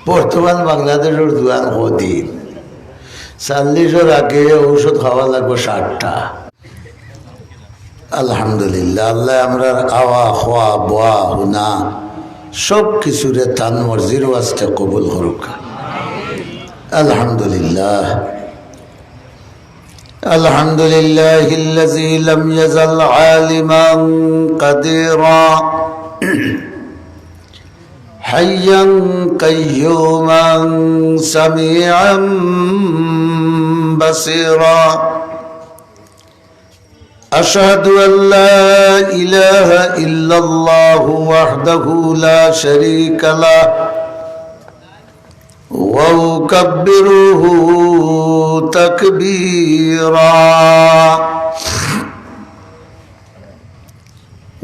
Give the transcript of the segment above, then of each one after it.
বর্তমান বাংলাদেশের জোয়ান কদিন 40-এর আগে ঔষধ খাওয়া লাগবে 60টা। আলহামদুলিল্লাহ, আল্লাহ আমরা আওয়া খোয়া বোয়া হুনা সব কিছুরে তান মর্জির ওয়াস্তে কবুল করুক। আলহামদুলিল্লাহ আলহামদুলিল্লাহিল্লাযী লাম ইয়াজাল আলিমান কাদিরা হাইয়ান কাইয়ুমান সামিআন বাসীরা আশহাদু আল্লা ইলাহা ইল্লাল্লাহু ওয়াহদাহু লা শারীকা লাহু ওয়া উকাব্বিরুহু তাকবীরা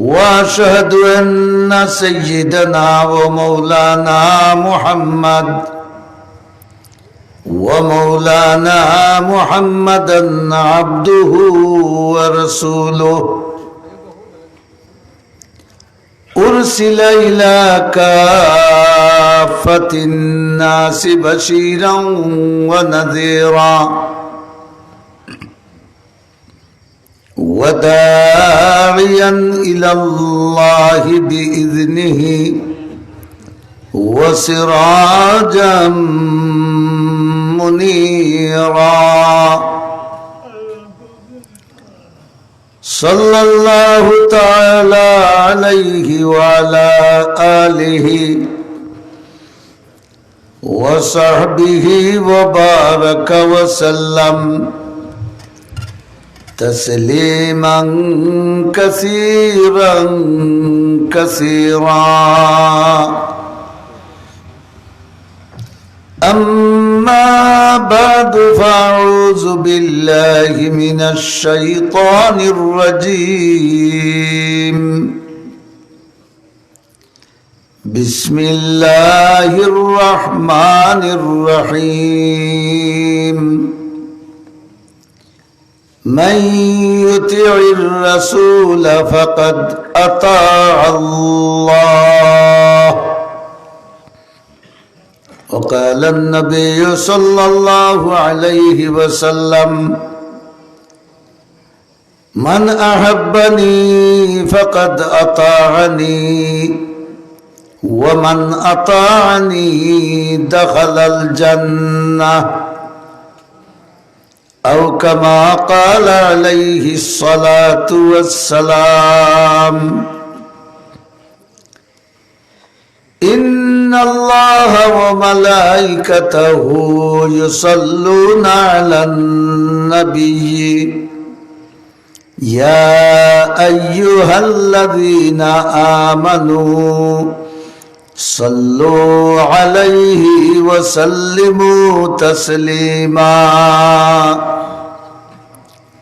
ওয়া আশহাদু আন্না সাইয়্যিদানা ওয়া মাওলানা মুহাম্মাদ ومولانا محمدا عبده ورسوله أرسل إلى كافة الناس بشيرا ونذيرا وداعيا إلى الله بإذنه وسراجا منيرا صلى الله تعالى عليه وعلى آله وصحبه وبارك وسلم تسليما كثيرا كثيرا أما بعد فأعوذ بالله من الشيطان الرجيم بسم الله الرحمن الرحيم من يطع الرسول فقد أطاع الله وقال النبي صلى الله عليه وسلم من أحبني فقد أطاعني ومن أطاعني دخل الجنة أو كما قال عليه الصلاة والسلام إن الله وملائكته يصلون على النبي يا أيها الذين آمنوا صلوا عليه وسلموا تسليما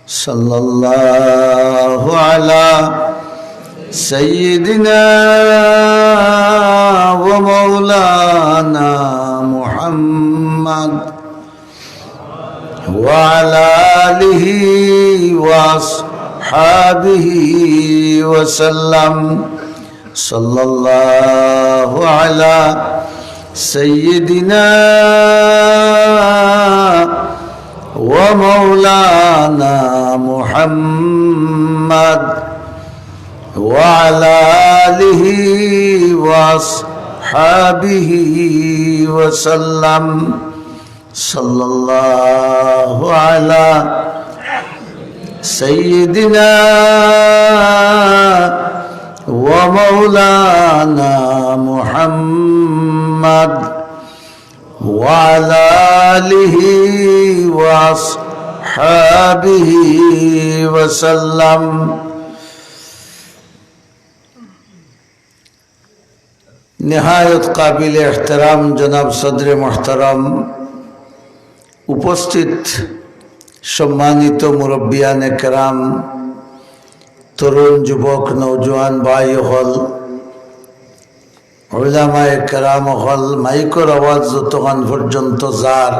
صلى الله على سيدنا ومولانا محمد وعلى آله وأصحابه وسلم صلى الله على سيدنا ومولانا محمد وعلى آله وأصحابه وسلم صلى الله على سيدنا ومولانا محمد وعلى آله وأصحابه وسلم निहायत काबिल एहतराम जनाब सदर मोहतरम उपस्थित सम्मानित मुरब्बियान केराम तरुण युवक नौजवान भाई हल उलामाए केराम हल माइकर आवाज যতক্ষণ পর্যন্ত যার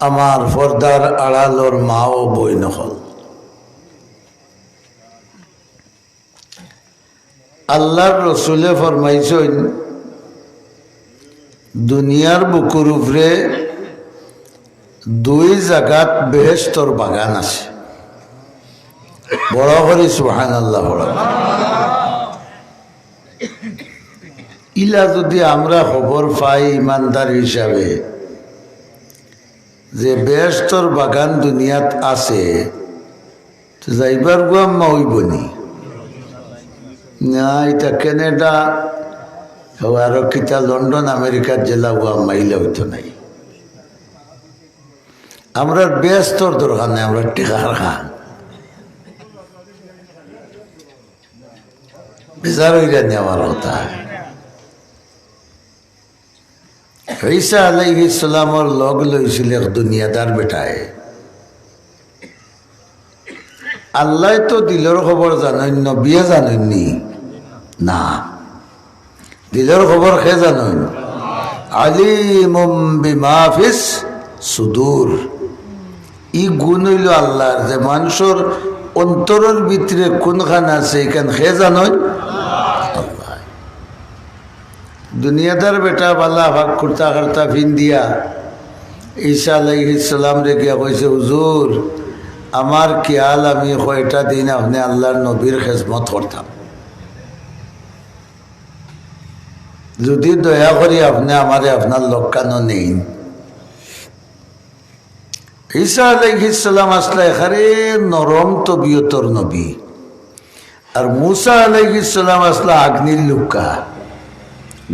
আমার পর্দার আড়ালোর মা ও বোন হল আল্লাহর রসুলে ফরমাইছেন দুনিয়ার বুকুর উপরে দুই জায়গাত বেহেশতর বাগান আছে। বড় করে সুবহানাল্লাহ। ইলা যদি আমরা খবর পাই ইমানদার হিসাবে যে বেহেশতর বাগান দুনিয়াত আছে, তো যাইবার গুয়াম্মা হইবনি না? এটা কানাডা আরো কিতা লন্ডন আমেরিকার জেলা গুয়াম্মা ইলা হইতো নাই। আমরা বেহেশতর দরকার নেই, আমরা টেকার খান বেজার হইয়া নেওয়ার কথা। ঈসা আলাইহিস সালামর লগ লইছিল এক দুনিয়াদার বেটায়। আল্লাহ তো দিলের খবর জানেন, নবিয়ে জানেননি না? দিলের খবর খে জানেন? আলিমুম বিমা ফিস সুদূর। ই গুণ হইল আল্লাহর, যে মানুষের অন্তরের ভিতরে কোনখান আছে এখান খে জানেন আল্লাহ। দুনিয়াদার বেটা বালা ভাগ কুর্তা কার্তা ফিন দিয়া ঈসা আলাইহিস সালাম রে গিয়া কইছে, হুজুর আমার খেয়াল আমি কয়টা দিন আপনি আল্লাহর নবীর খেজমত করতাম, যদি দয়া করি আপনি আমারে আপনার লক্কানো নেই। ঈসা আলাইহিস সালাম আসলে এখানে নরম তবিয়তর নবী, আর মুসা আলাইহিস সালাম আসলে আগ্নির লুকা,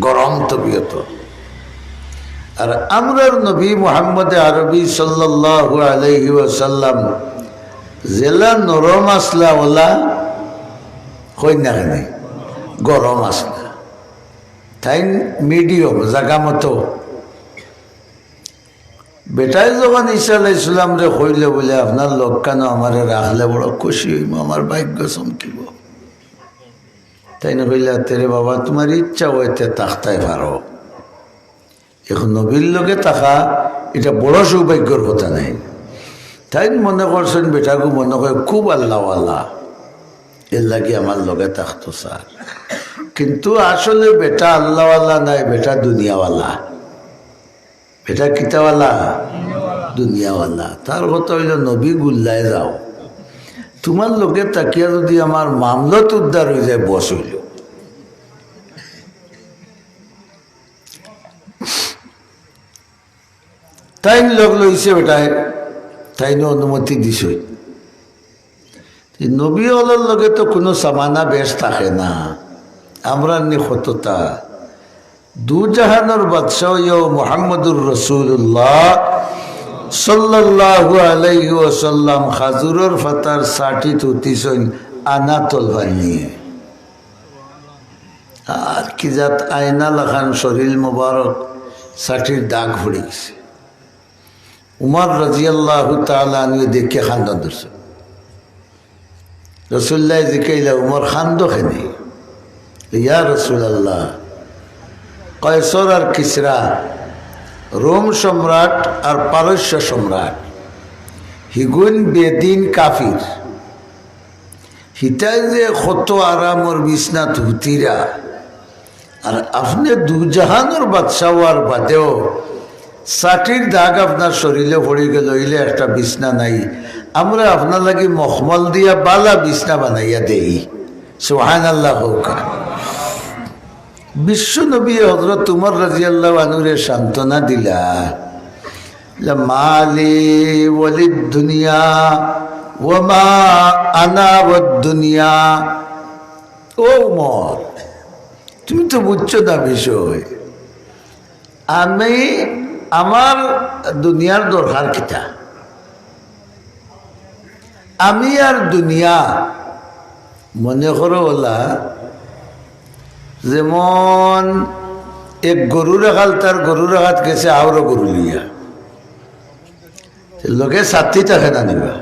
গরম তবিয়ত। আর আমরার নবী মুহাম্মদ আরবি সাল্লাল্লাহু আলাইহি ওয়াসাল্লাম জেলা নরম আসলা ওলা কই না কেন গরম আসলা, তাই মিডিয়াম জাগা মতো। বেটাই যখন ঈসা আলাইহিস সালাম রে কইলে বলে আপনার লক্কানো আমারে রাখলে বড় খুশি হইব, আমার ভাগ্য চমকিব। তাই না কইলে, তেরে বাবা তোমার ইচ্ছা হইতে তাকতাই পারো, এখন নবীর লগে থাকা এটা বড় সৌভাগ্যর কথা নাই। তাই মনে করছেন বেটাকে মনে করে খুব আল্লাহওয়ালা, এর লাগে আমার লগে থাকতো স্যার। কিন্তু আসলে বেটা আল্লাহওয়ালা নাই, বেটা দুনিয়াওয়ালা। বেটা কিতাওয়ালা? দুনিয়াওয়ালা। তার কথা হইল নবী গুল্লায় যাও, তোমার লোকে তাকিয়া যদি আমার মামলত উদ্ধার হয়ে যায় বস হইল। তাই লগ লইছে বেটায়, তাই অনুমতি দিছ। নবী হলার লগে তো কোনো সামানা বেশ থাকে না, আমরা নি কতটা দু জাহানোর বাদশাহ মুহাম্মদুর রাসূলুল্লাহ সাল্লাল্লাহু আলাইহি ওয়াসাল্লাম খাজুরের ফাতার সাটি তুতিছেন আনাতল বানিয়ে, আর কি জাত আয়না লাখান শরীর মুবারক সাটির দাগ পড়ে গেছে। উমর রাদিয়াল্লাহু তাআলা আনহু দেখে খান্দন ধরছে। রাসূলুল্লাহ জিকাইলা, উমর খান্দো খেনে? ইয়া রাসূলুল্লাহ, কয়সর আর কিসরা, রোম সম্রাট আর পারস্য সম্রাট, হিগুন বেদিন কাফির, হিতাই যে কত আরামর বিছনাত হুতিরা, আর আপনি দুজাহানোর বাদশাহ আর বাদেও সাটির দাগ আপনার শরীরে পড়ে গেল, হইলে একটা বিছনা নাই, আমরা আপনার লাগি মখমল দিয়া বালা বিছনা বানাইয়া দেই। সুবহানাল্লাহ। বিশ্ব নবী হযরত উমর রাদিয়াল্লাহু আনহুরে সান্ত্বনা দিলা, মালি ওয়ালিদ দুনিয়া ওয়া মা আনা ওয়াদ দুনিয়া। ও উমর, তুমি তো বুঝছো না বিষয়, আমি আমার দুনিয়ার দরকার কিতা? আমি আর দুনিয়া মনে করো ওলা যেমন এক গরু রাখাল, তার গরু রাখাত গেছে আরো গরু লিয়া, লোকে সাতটি থাকে না নিবা।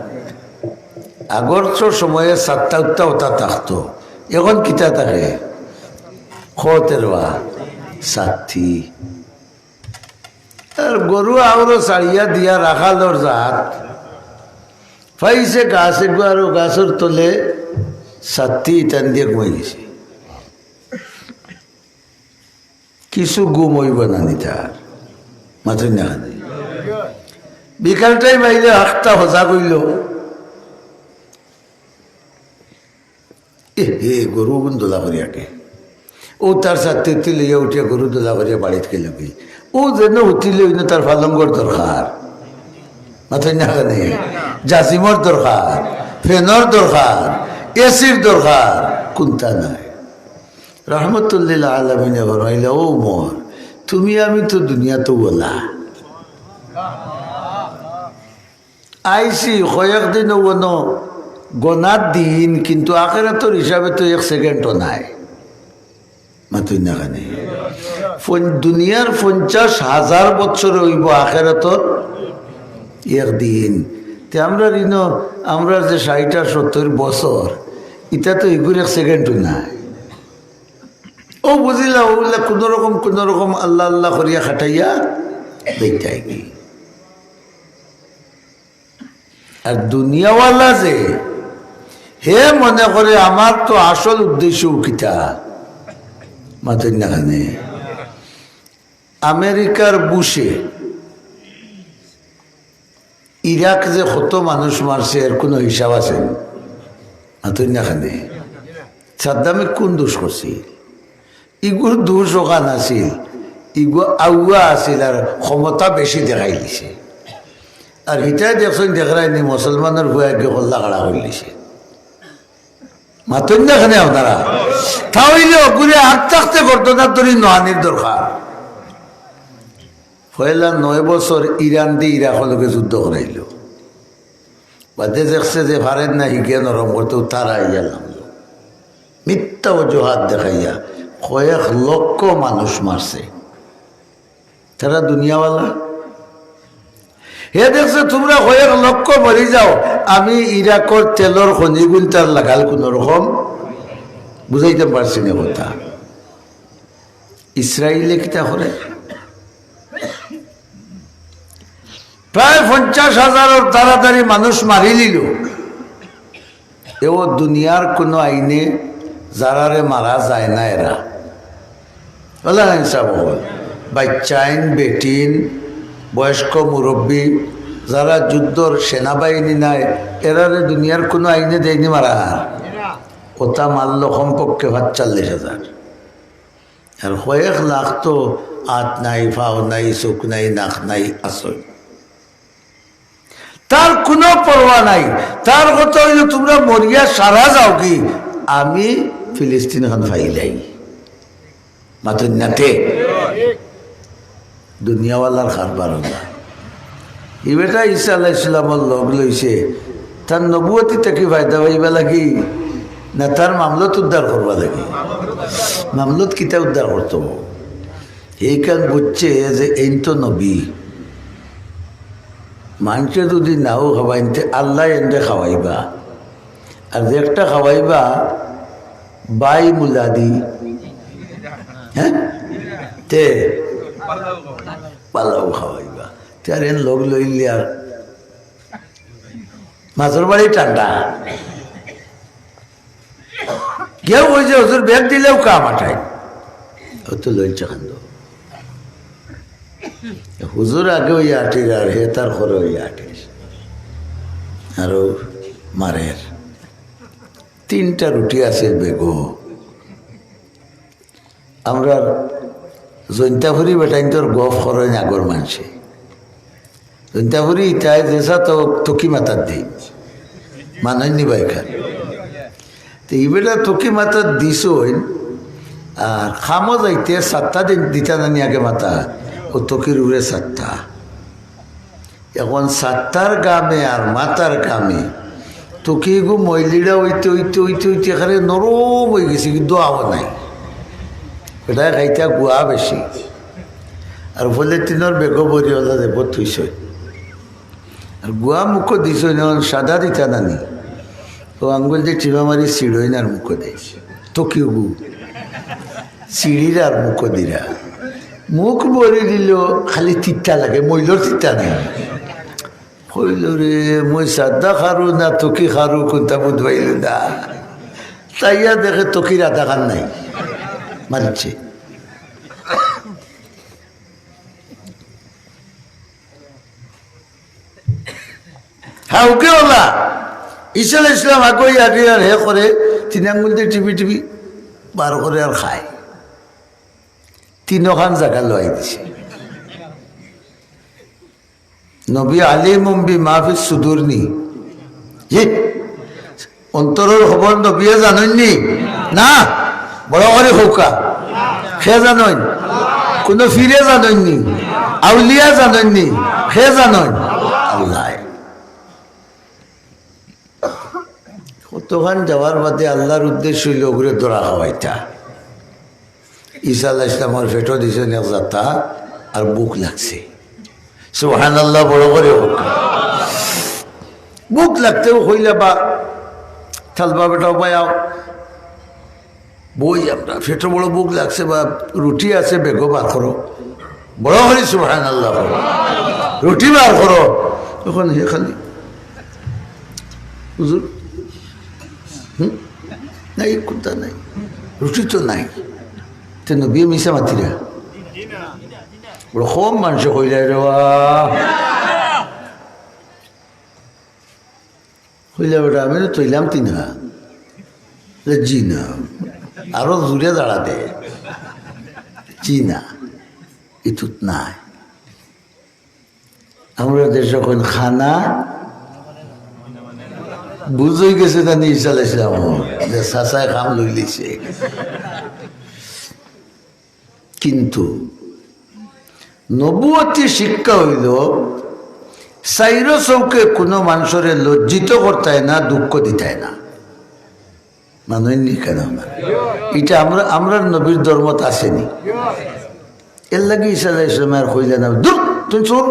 আগর সময়ে সাতটা উত্তা ওটা থাকতো, এখন কিতা থাকে খতেরবা সাতটি। আর গরু আরো ছাড়িয়া দিয়া রাখালোর জাত পাইছে গাছ একবার, গাছের তলে সাতটি টান দিয়ে ঘুমাই গেছে। কিছু গুম হইব না নি তার মাথুর না বিকাল টাইম আইলে আখটা হজা কইল এ গরু গুণ দোলা করিয়াকে ও তার সাথে লইয়া উঠিয়া গরু দোলা করিয়া বাড়িতে গেল কি ও যেন উঠিলে ওই তার ফালঙ্গর দরকার মাথায় না কেন জাসিমর দরকার ফেনর দরকার এসির দরকার কোনটা নাই রহমতুল্লিল্লাহ আলমিনে বলাইলে ও মোর তুমি আমি তো দুনিয়া তো বলা আইসি কয়েকদিন কোনো গনার দিন কিন্তু আখেরাতর হিসাবে তো 1 সেকেন্ডও নাই মাতুই না কেন দুনিয়ার 50,000 বছর হইব আখেরাতর একদিন তে আমরা আমরা যে 60-70 বছর এটা তো এগুলো 1 সেকেন্ডও নাই ও বুঝিলা ওগুলা কোনোরকম আল্লাহ আল্লাহ করিয়া খাটাইয়া দেখতে কি আর দুনিয়াওয়ালা যে হে মনে করে আমার তো আসল উদ্দেশ্য কিতা মাতুই না কেন আমেরিকার বুশে ইরাক যে কত মানুষ মারছে এর কোনো হিসাব আছে মাতুই না কেন সাদ্দামে কোন দোষ করছি ইগুর দোষ ওখান আছিল ইগু আউয়া আছিল আর ক্ষমতা বেশি দেখাই দিছে আর হিটাই দেখছেন দেখায়নি মুসলমানের ভুয়াকে হল্লা কাড়া হয়ে দিছে মাতুই না কেন আপনারা তাহলে ঘুরে হাত থাকতে করতো না তোরই নহানির দরকার পয়লা 9 বছর ইরান দিয়ে ইরাকলকে যুদ্ধ করাইল বাদে দেখছে যে ভারেন না হিগে নরম করতে তারা ইয়া নামলো মিথ্যা অজুহাত দেখাইয়া কয়েক লক্ষ মানুষ মারছে তারা দুনিয়াওয়ালা হে দেখছে তোমরা কয়েক লক্ষ মরি যাও আমি ইরাকর তেলর খনিগুল তার লাগাল কোন রকম বুঝাইতে পারছি না কথা ইসরায়েলে কিতা করে প্রায় 50,000 তাড়াতাড়ি মানুষ মারি দিল এও দুনিয়ার কোনো আইনে যারারে মারা যায় না এরা বলা হিসাব বাচ্চাইন বেটিন বয়স্ক মুরব্বী যারা যুদ্ধর সেনাবাহিনী নাই এরারে দুনিয়ার কোনো আইনে দেয়নি মারা ওটা মারল কমপক্ষে 45,000 আর কয়েক লাখ তো হাত নাই ফাও নাই চোখ নাই নাক নাই আসল তার কোনো পরোয়া নাই তার কথা হইল তোমরা মরিয়া সারা যাও কি আমি ফিলিস্তিন এখন ফাইলাই মাতুন নাতে দুনিয়াওয়ালার কারবার না এই বেটা ঈসা আলাইহিস সালামের লগ লইছে তার নবুয়তি থেকে ফায়দা পাইবা লাগি না তার মামলত উদ্ধার করবা লাগি মামলত কিতা উদ্ধার করতো এইখান বুঝছে যে এই তো নবী মানুষে যদি নাও খাওয়াইতে আল্লাহ এনে খাওয়াইবা আর যে একটা খাওয়াইবা বাই মুলাদি হ্যাঁ তে পালাও খাওয়াইবা তার এন লোক লইলে আর মাছের বাড়ি ঠান্ডা কেউ ওই যে হুজুর ব্যাগ দিলেও কাম আটাই ও তো লইছে খান্দ হুজুর আগে ওই আটির আর হে তার ঘরে ওই আটির আরো মারের 3টা রুটি আছে বেগো আমরা জৈন্তাফুরি বেটাইন তোর গফ করেন আগর মানুষে জৈন্তাফুরি ইটাই যেসা তো তকি মাতার দিই মাননি বাইখান তো এই বেটা তকি মাতার দিস আর খামো যাইতে 7টা দিন দিতা নানি আগে মাতা ও তকির উড়ে 7টা এখন 7টার গামে আর মাতার গামে তকি গু মহিলিরা হইতে হইতে হইতে হইতে এখানে নরম হয়ে গেছে কিন্তু আওয়া নাই এটা খাইতা গুয়া বেশি আর বলে তিনর বেগো বরিওয়ালা দেব থুইস আর গুয়া মুখ দিস সাদা দিতা নানি ও আঙ্গুল দিয়ে টিপা মারি সিঁড়ই আর মুখ দিয়েছে তকিও গু সিঁড়ির আর মুখ দিরা মুখ বরি দিল খালি তিতা লাগে মইলর তিতা নেই হইল রে মই সাদা খারু না তকি খারু কোনটা বুধবাইল না তাইয়া দেখে তকির আধা খান নাই মানছে হ্যাঁ ওকে ওলা ঈসা আলাইহিস সালাম আগই আর হে করে 3 আঙ্গুল দিয়ে টিপি টিপি বার করে আর খায়। 3খান জায়গা লয় দিছে। নবী আলিমুম বিমা ফিস সুদুর নি, অন্তরের খবর নবীয়ে জানেননি না, বড় করে হোকা সে জানেন, কোন ফিরে জানেননি, আউলিয়া জানেননি, সে জানেন আল্লাহ। কতখান যাওয়ার বাদে আল্লাহর উদ্দেশ্য হইল ওগুলো দৌড়া খাওয়াইটা। ঈসা আলাইহিস সালামের ফেটো দিছে নেজাতা আর বুক লাগছে। সুবহানাল্লাহ, বড় করে হোক। বুক লাগতেও হইলে বা থালবা বেটাও পায়াও বই আমরা ফেটো বড় বুক লাগছে বা রুটি আছে বেগো বার করো, বড় করে সুবহানাল্লাহ করো, রুটি বার করো। তখন হে খালি হুজুর নাই কোনটা নাই, রুটি তো নাই, তে নবী মিশা মাতিরা বড় কম মানুষ কইলাই রে হইলে বেটা আমি তো তৈলাম 3 জি না, আরো জুড়ে দাঁড়া দে, জি না ইতুত নাই। আমরা দেশ যখন খানা বুঝই গেছে জানি ঈসা আলাইহিস সালাম যে সাসায় খাম লই লিছে। কিন্তু নবুয়তি শিক্ষা হইল সাইর চৌকে কোনো মানুষের লজ্জিত করতে না, দুঃখ দিতে না। মানেননি কেন? এটা আমরা নবীর ধর্মত আসেনি। এর লাগে ঈসা আলাইহিস সালামের কইলে না দূর তুই চোর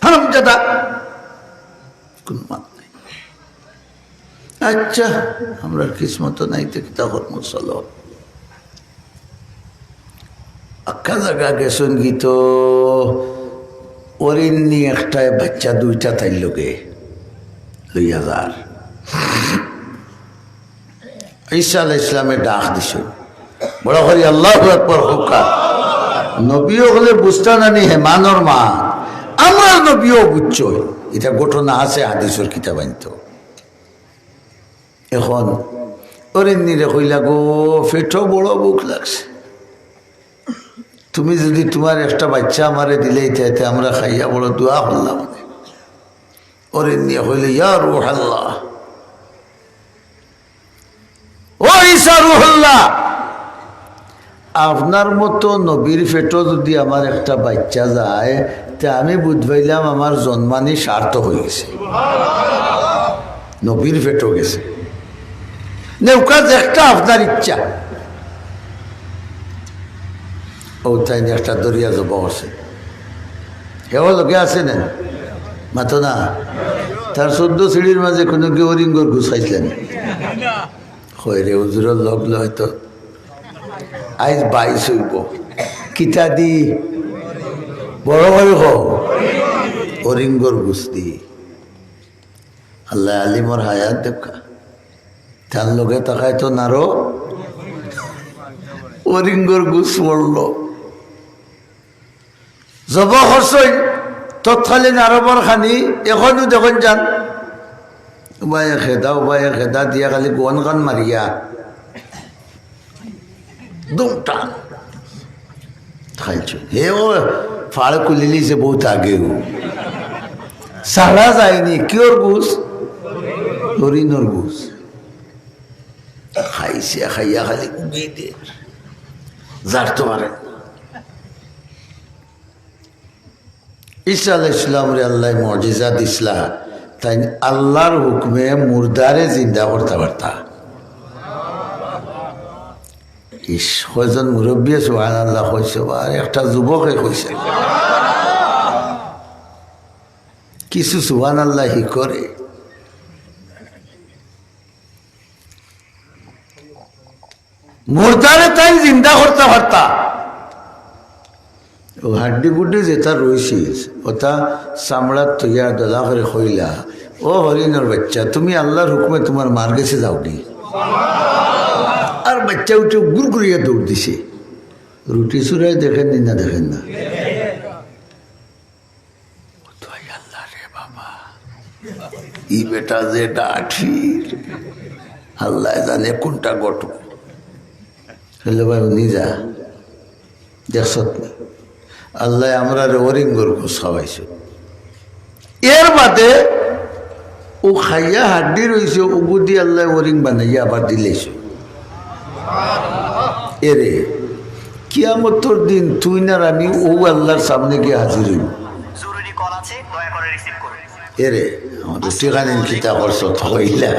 হারামজাদা, কোন মান নাই। আচ্ছা আমরা কিসমত নাই তো তখন চলো আখ্যা জায়গা গেছেন গীত ওরিন্নি একটায় বাচ্চা 2টা তাই লোকে লইয়া যার। ঈসা আলাইহিস সালামের ডাক দিছে বড় করে আল্লাহু আকবার হুকা। নবীও হলে বুঝতা নানি হেমানর মা, আমরা নবীও বুঝছো। এটা ঘটনা আছে হাদিসের কিতাব আনতো। এখন ওরিন্নি রে কইলা গো ফেটো বড় বুক লাগছে, তুমি যদি তোমার একটা বাচ্চা আমারে দিলেই চাইতে আমরা খাইয়া বড় দোয়া করলাম। ওরে নিয়ে হইলে ইয়া রূহুল্লাহ, ও ঈসা রূহুল্লাহ, আপনার মতো নবীর ফেটো যদি আমার একটা বাচ্চা যায় তে আমি বুঝবাইলাম আমার জন্মানি সার্থক হয়ে গেছে। নবীর ফেটো গেছে নেউকা একটা আপনার ইচ্ছা। ও তাই একটা দরিয়া জব আছে, হেও লোকে আছে নেন মাতো না, তার 14 সিঁড়ির মাঝে কোনো কেউ রিঙ্গর ঘুষাইছিলেন হয় রে হুজুরের লগ হয়তো আইজ 22 হইব কিতা দি বড় বড় হরিঙ্গর ঘুষ দি। আল্লাহ আলিমর হায়াত দেখা তার লোকে তাকায় তো নারো হরিঙ্গর ঘুষ পড়ল। জব হরসই তৎকালীন আরবর খানি এখনো দেখুন যান উবায়ে খেদা দিয়া খালি গোয়ান গান মারিয়া দুমটা খাইছো। হে ও ফাড় কুলিলি যে বহুত আগেও সারা যায়নি কিওর ঘুষ, হরিণর ঘুষ খাইছে, খাইয়া খালি উগিয়ে দে যার তোমারে। ঈসা আলাইহিস সালাম রে আল্লাহ মুজিজা দিসলা, তাই আল্লাহর হুকমে মুর্দারে জিন্দা করতে পারতা। কয়জন মুরব্বী সুবহানাল্লাহ কইছে, আর একটা যুবকে কইছে কিছু সুবহানাল্লাহ হি করে। মুর্দারে তাই জিন্দা করতে পারতা। ও হাড্ডি গুড্ডি যেটা রয়েছে ওটা চামড়ার তৈয়া দলা করে খইলা, ও হরিণর বাচ্চা তুমি আল্লাহর হুকুমে তোমার মার গেছে যাও নি। আর বাচ্চা উঠে গুড়গুড়িয়া দৌড় দিছে। রুটি চুরাই দেখেন নি না দেখেন না? আল্লাহ রে বাবা ই বেটা যে ডাঠির আল্লাহ জানে কোনটা ঘটক হলে ভাই নিজা দেখছ আল্লাহ আমরা ওরিঙ্গর ঘুষ খাওয়াইছ এর বাদে ও খাইয়া হাড্ডি রয়েছে উগুদি আল্লাহ ওরিং বানাইয়া আবার দিলেছ এরে কিয়ামতের দিন তুই না আমি ও আল্লাহর সামনে গিয়ে হাজির হইব এরে আমাদের ঠিকানেন কিতা করছ হইলা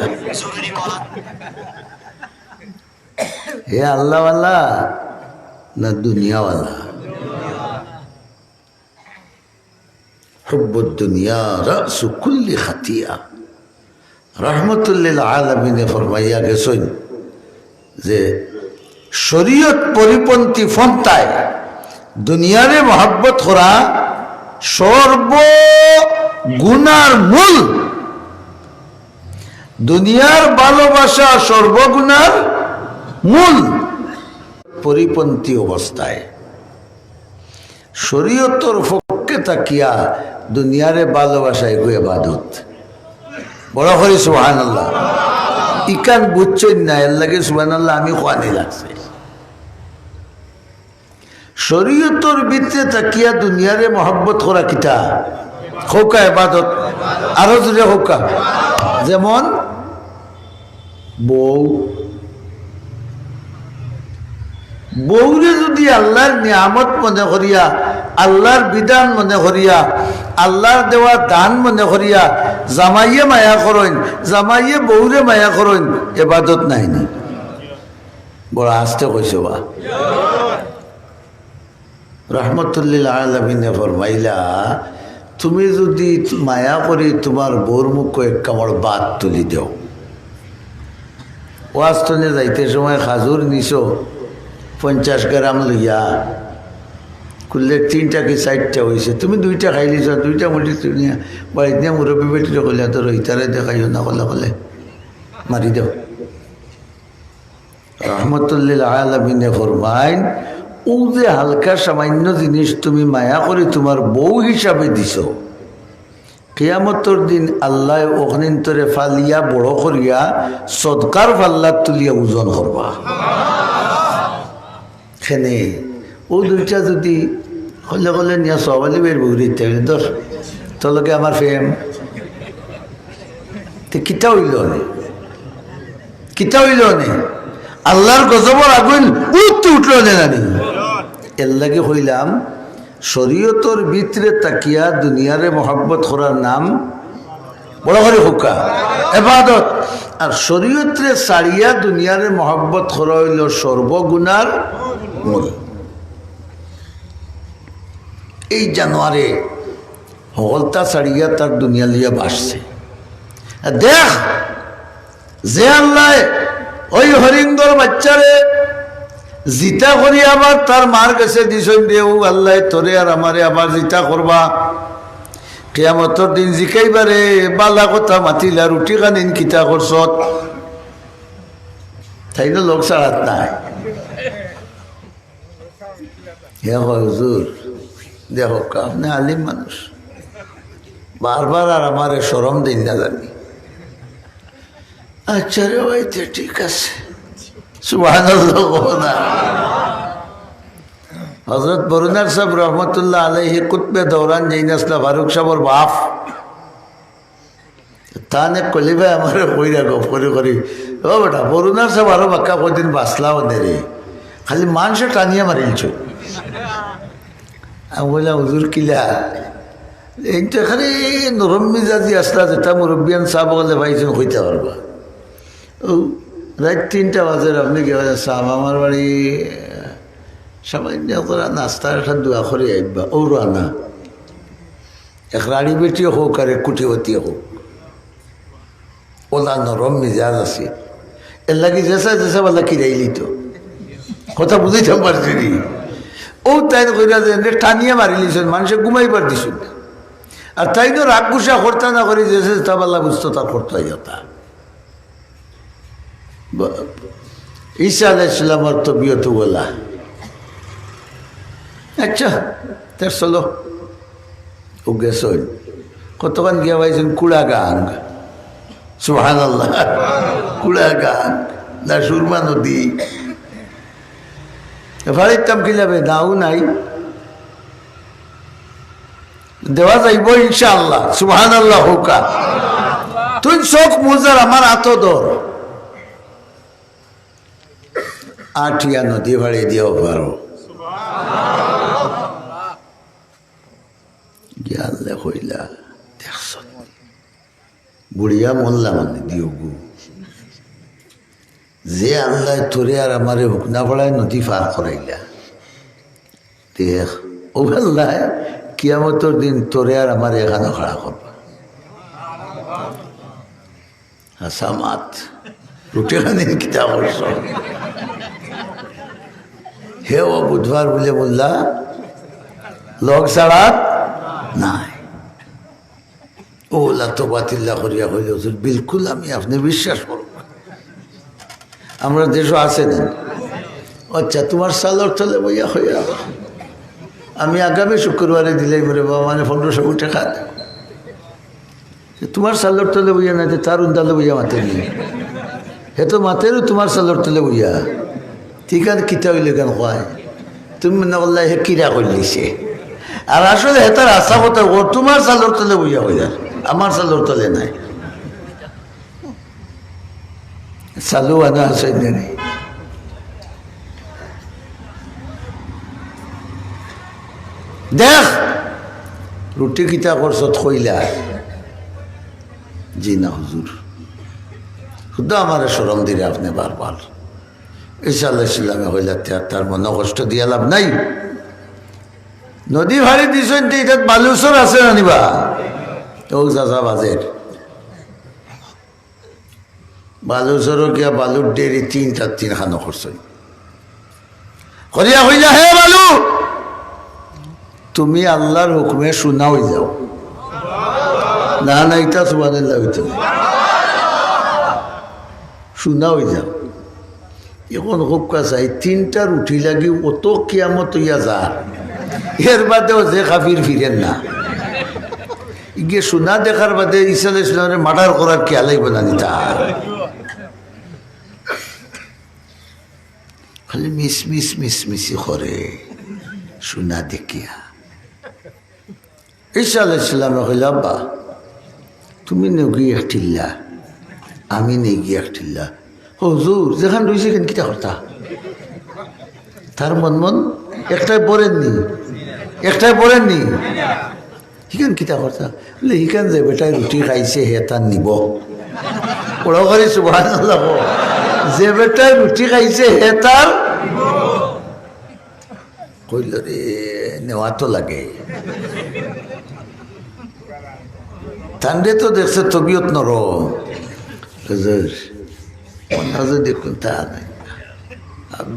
হে আল্লাহওয়ালা না দুনিয়াওয়ালা হুব্বুদ দুনিয়া রাসু কুল্লি খাতিয়া রহমতুল্লিল আলামিনে ফরমাইয়া গেছেন যে শরীয়ত পরিপন্থী ফন্তায় দুনিয়ারে মহব্বত করা সর্ব গুনার মূল দুনিয়ার ভালোবাসা সর্বগুনার মূল পরিপন্থী অবস্থায় শরীয়তর পক্ষে তাকিয়া দুনিয়ারে ভালোবাসায় গো ইবাদত বড় করে সুবহানাল্লাহ ইকান বুঝছেন না এর লাগে সুবহানাল্লাহ আমি খোয়ানি লাগছে শরীয়তর ভিতরে তাকিয়া দুনিয়ারে মহব্বত করা কিতা হোকা ইবাদত আরো জোরে হোকা যেমন বউরে যদি আল্লাহর নিয়ামত মনে করিয়া আল্লাহর বিধান মনে করিয়া আল্লাহর দেওয়া দান মনে করিয়া জামাইয়ে মায়া করেন জামাইয়ে বউরে মায়া করেন ইবাদত নাই নি বড় আস্তে কইছো বা রহমতুল্লিল আলামিনে ফরমাইলা তুমি যদি মায়া করি তোমার বউর মুখ এক কামড় বাদ তুলি দেও ওয়াস্তনে যাইতে সময় খাজুর নিছো 50 গ্রাম লইয়া খুললে 3টা কি 4টা হয়েছে তুমি 2টা খাইলিছ 2টা মুঠি তুমি বাড়িতে নিয়ে মুরব্বী বেটিরে কইলে তো রইতারে দেখাইও না কলে মারি দেও রহমতুল্লিল আলামিনে ফরমাইন ও যে হালকা সামান্য জিনিস তুমি মায়া করে তোমার বউ হিসাবে দিছ কিয়ামতের দিন আল্লাহ অগ্নিন্তরে ফালিয়া বড় করিয়া সদকার ফাল্লার তুলিয়া ওজন করবা খেনে ও 2টা যদি হলে নিয়ে সবাই বের বউরিতে ধর তোলকে আমার ফেম কিতা হইল নে আল্লাহর গজবর আগুন উঠল না এর লাগে হইলাম শরীয়তর ভিতরে তাকিয়া দুনিয়ারে মহব্বত করার নাম বড় করে হুকা ইবাদত আর শরীয়তরে সারিয়া দুনিয়ারে মহব্বত করা হইল সর্বগুনার মূল এই জানুয়ারে হলতা সারিয়া তার দুনিয়া লিয়া বাসছে দেখ যে আল্লাহ ওই হরিঙ্গর বাচ্চারে জিতা করি আবার তার মার কাছে দিছন দেও আল্লাহ তোরে আর আমারে আবার জিতা করবা কিয়ামতের দিন জিকাইবারে বালা কথা মাতিলা রুটি কানিন কিতা করছত তাই না লোক ছাড়াত নাই হে হুজুর দেখো আপনি আলিম মানুষ বারবার আর আমারে শরম দিন না জানি আচ্ছা রে ভাইতে ঠিক আছে সুবহানাল্লাহ হযরত বরুনার সাহেব রহমতুল্লাহ আলাইহি কুতবে দৌরান জৈনাসলা ফারুক সাহেবর বাপ তানে কলিবা আমার কইরা গপ করি ও বেটা বরুনার সাহেব আরো বাক্কা কদিন বাসলাও নেরে খালি মানুষে টানিয়া মারিলছ আমি বললাম হুজুর কিলা এইটা খালি নরম মিজাজি আসলা যেটা মুরব্বিয়ান সাহেব বলে ভাইছেন হইতে পারবা ও রাত 3টা বাজে আপনি কি সাহেব আমার বাড়ি সামান্য করা নাস্তার একটা দোয়া করে আইবা ও রানা এক রানী বেটিও হোক আর এক কুটিপতিও হোক ওলা নরম মিজাজ আছে এর লাগে যেসা বলা কিরাইলি তো কথা বুঝাইতে পারছি নি ও তাই কইরা যে টানিয়ে মারিলিছেন মানুষে ঘুমাইবার দিছেন আর তাই তো রাগ গুসা করতে না করি যে তা বলা বুঝতো তা করতে যেতা ঈসা আলাইহিস সালামের তবিয়ত বলা আচ্ছা তার চলো ও গেছেন কতক্ষণ গিয়া পাইছেন কুড়া গাং সুবহানাল্লাহ। কুড়া গান না সুরমা নদী ফাড়িতাম কি যাবে, নাও নাই, দেওয়া যাইব ইনশাআল্লাহ। সুবহানাল্লাহ হোকা। তুই চোখ মুজার আমার আত দর আঠিয়া নদী ভাড়ি দিও পারো গিয়ালে হইলা দেখছ বুড়িয়া মোল্লা মানে দিও গু যে আল্লাহ তোরে আর আমারে হুকনা পড়ায় নদী পার করাইলা দেখ ও আল্লাহ কিয়ামতর দিন তোরে আর আমার এখানে খাড়া করবা। হাসামাত রুটি খানি কিতা করছ হে ও বুধবার বলে বললা লোক ছাড়াত নাই ওলা তো বাতিল্লা করিয়া হইল বিলকুল আমি আপনি বিশ্বাস করব। আমরা দেশও আছে না। আচ্ছা তোমার সালর তলে বইয়া হইয়া আমি আগামী শুক্রবারে দিলেই মরে বাবা মানে 1500 টাকা তোমার সালর তলে বইয়া না তার উন্দালে বইয়া মাতে নিয়ে হে তো মাতেরও তোমার সালর তলে বইয়া ঠিক আছে কিতা হইলে কেন কয় তুমি মনে করলে হে কিরা করলিছে আর আসলে হেতার আশা কথা ও তোমার সালর তলে বইয়া হইয়া আমার সালর তলে নাই চালু আনা আছে নেই। দেখ রুটি কিতা করছ থইলা জি না হুজুর শুধু আমার সরম দিলে আপনি বারবার ইনশাআল্লাহ ইসলামে হইলা তার মনে কষ্ট দিয়া লাভ নাই। নদী ভাড়ি দিছেন এটাত বালুচর আছে নানিবা ও চাচা বাজের বালুচরও গিয়া বালুর ডেরি 3 খানো করছে করিয়া হইলা হে বালু তুমি আল্লাহর হুকুমে শোনা হয়ে যাও না না এটা সুবহানাল্লাহ হইতে শোনা হয়ে যাও। এখন খুব কাছাই 3টার উঠি লাগি অত কিয়ামত হইয়া যা এর বাদেও যে কাফির ফিরেন না ইগে শোনা দেখার বাদে ঈসা আলাইহিস সালামের মার্ডার করার কে আলাইব না নিতা খালি মিসমিসি করে শোনা দেখিয়া। ঈসা আলাইহিস সালামে কইল আব্বা তুমি নেগি একটিল্লা আমি নেগি একটিল্লা হুজুর যেখান রয়েছে কেন কিতা করতা তার মন একটাই পড়েননি হিখান কিতা করতা বলে হিখান যে বেটায় রুটি খাইছে হে তার নিব ওরা করে সুবহানাল্লাহ যে বেটায় রুটি খাইছে হে তার কইল রে নেওয়া তো লাগে তান্ডে তো দেখছে তবিয়ত নরম হুজুর মনে দেখুন তা নাই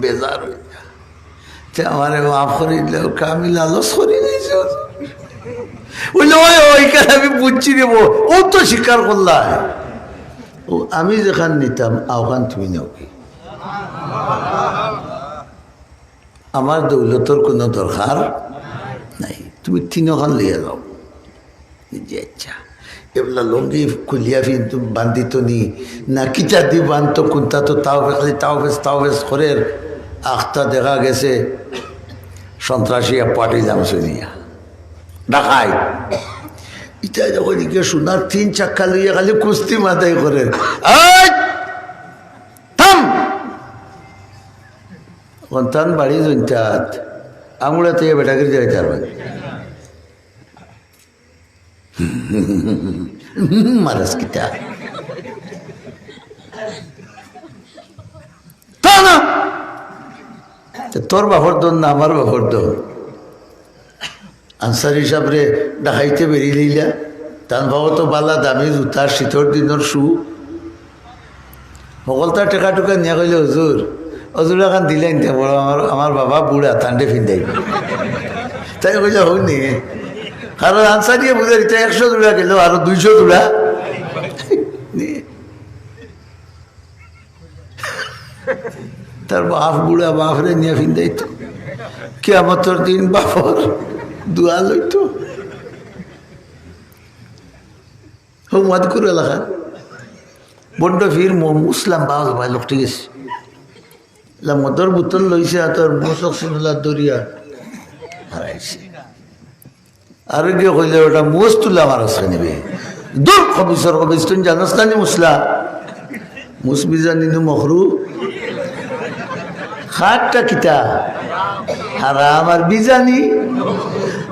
বেজার হয়ে আমার মাফ করে দিলে আমি লালস করি বললে ওইখানে আমি বুঝছি নেব ও তো স্বীকার করলা ও আমি যেখান নিতাম ওখান তুমি নেও কি আমার দৌলতর কোনো দরকার নাই তুমি 3খান লিয়ে যাও যে আচ্ছা এগুলা লঙ্গি খুলিয়া বান্ধিত নি না কিটা দি বান্ধত কোনটা তো তাও বেশ করে আখটা দেখা গেছে সন্ত্রাসী পার্টি যাম শুনিয়া ডাকাই ইটা যখন দিকে সোনার 3 চাক্কা লইয়া খালি কুস্তি মাথায় করে থাম সন্তান বাড়ি জনতাত আঙুলা থেকে বেটাকে যাই তার মারাস কিতা না তোর বাপর দন না আমার বাপর দন আনসার হিসাবে ডাকাইতে বেরিয়ে লইলা তান ভাবো তো বালা দামি জুতার শীতর দিনের শু সকলটা টেকা টুকা নিয়ে কইলে হজুর এখন দিলেন বড় আমার বাবা বুড়া তান্ডে ফিন্দাই তাই কইলে হোক নি কারণ আনসার দিয়ে বুঝে দিতে 100 জোড়া গেল আরো 200 জোড়া তার বাপ বুড়া বাপরে নিয়ে ফিন্দাই তো কিয়ামতের দিন বাপর দুয়া লইতো হোক মাদ করে এলাকা বড্ড ফির মুসলাম বাউল ভাই লোক ঠিক আছে মদর বোতল লইছে তোর মোসক সিনুলা দরিয়া হারাইছে আর গিয়ে কইলে ওটা মোস তুলা আমার আছে নেবে দূর কবিসর কবিস তুই জানাস না মুসলা মুসবিজানিনু মখরু খাটটা কিতা হারাম আর বিজানি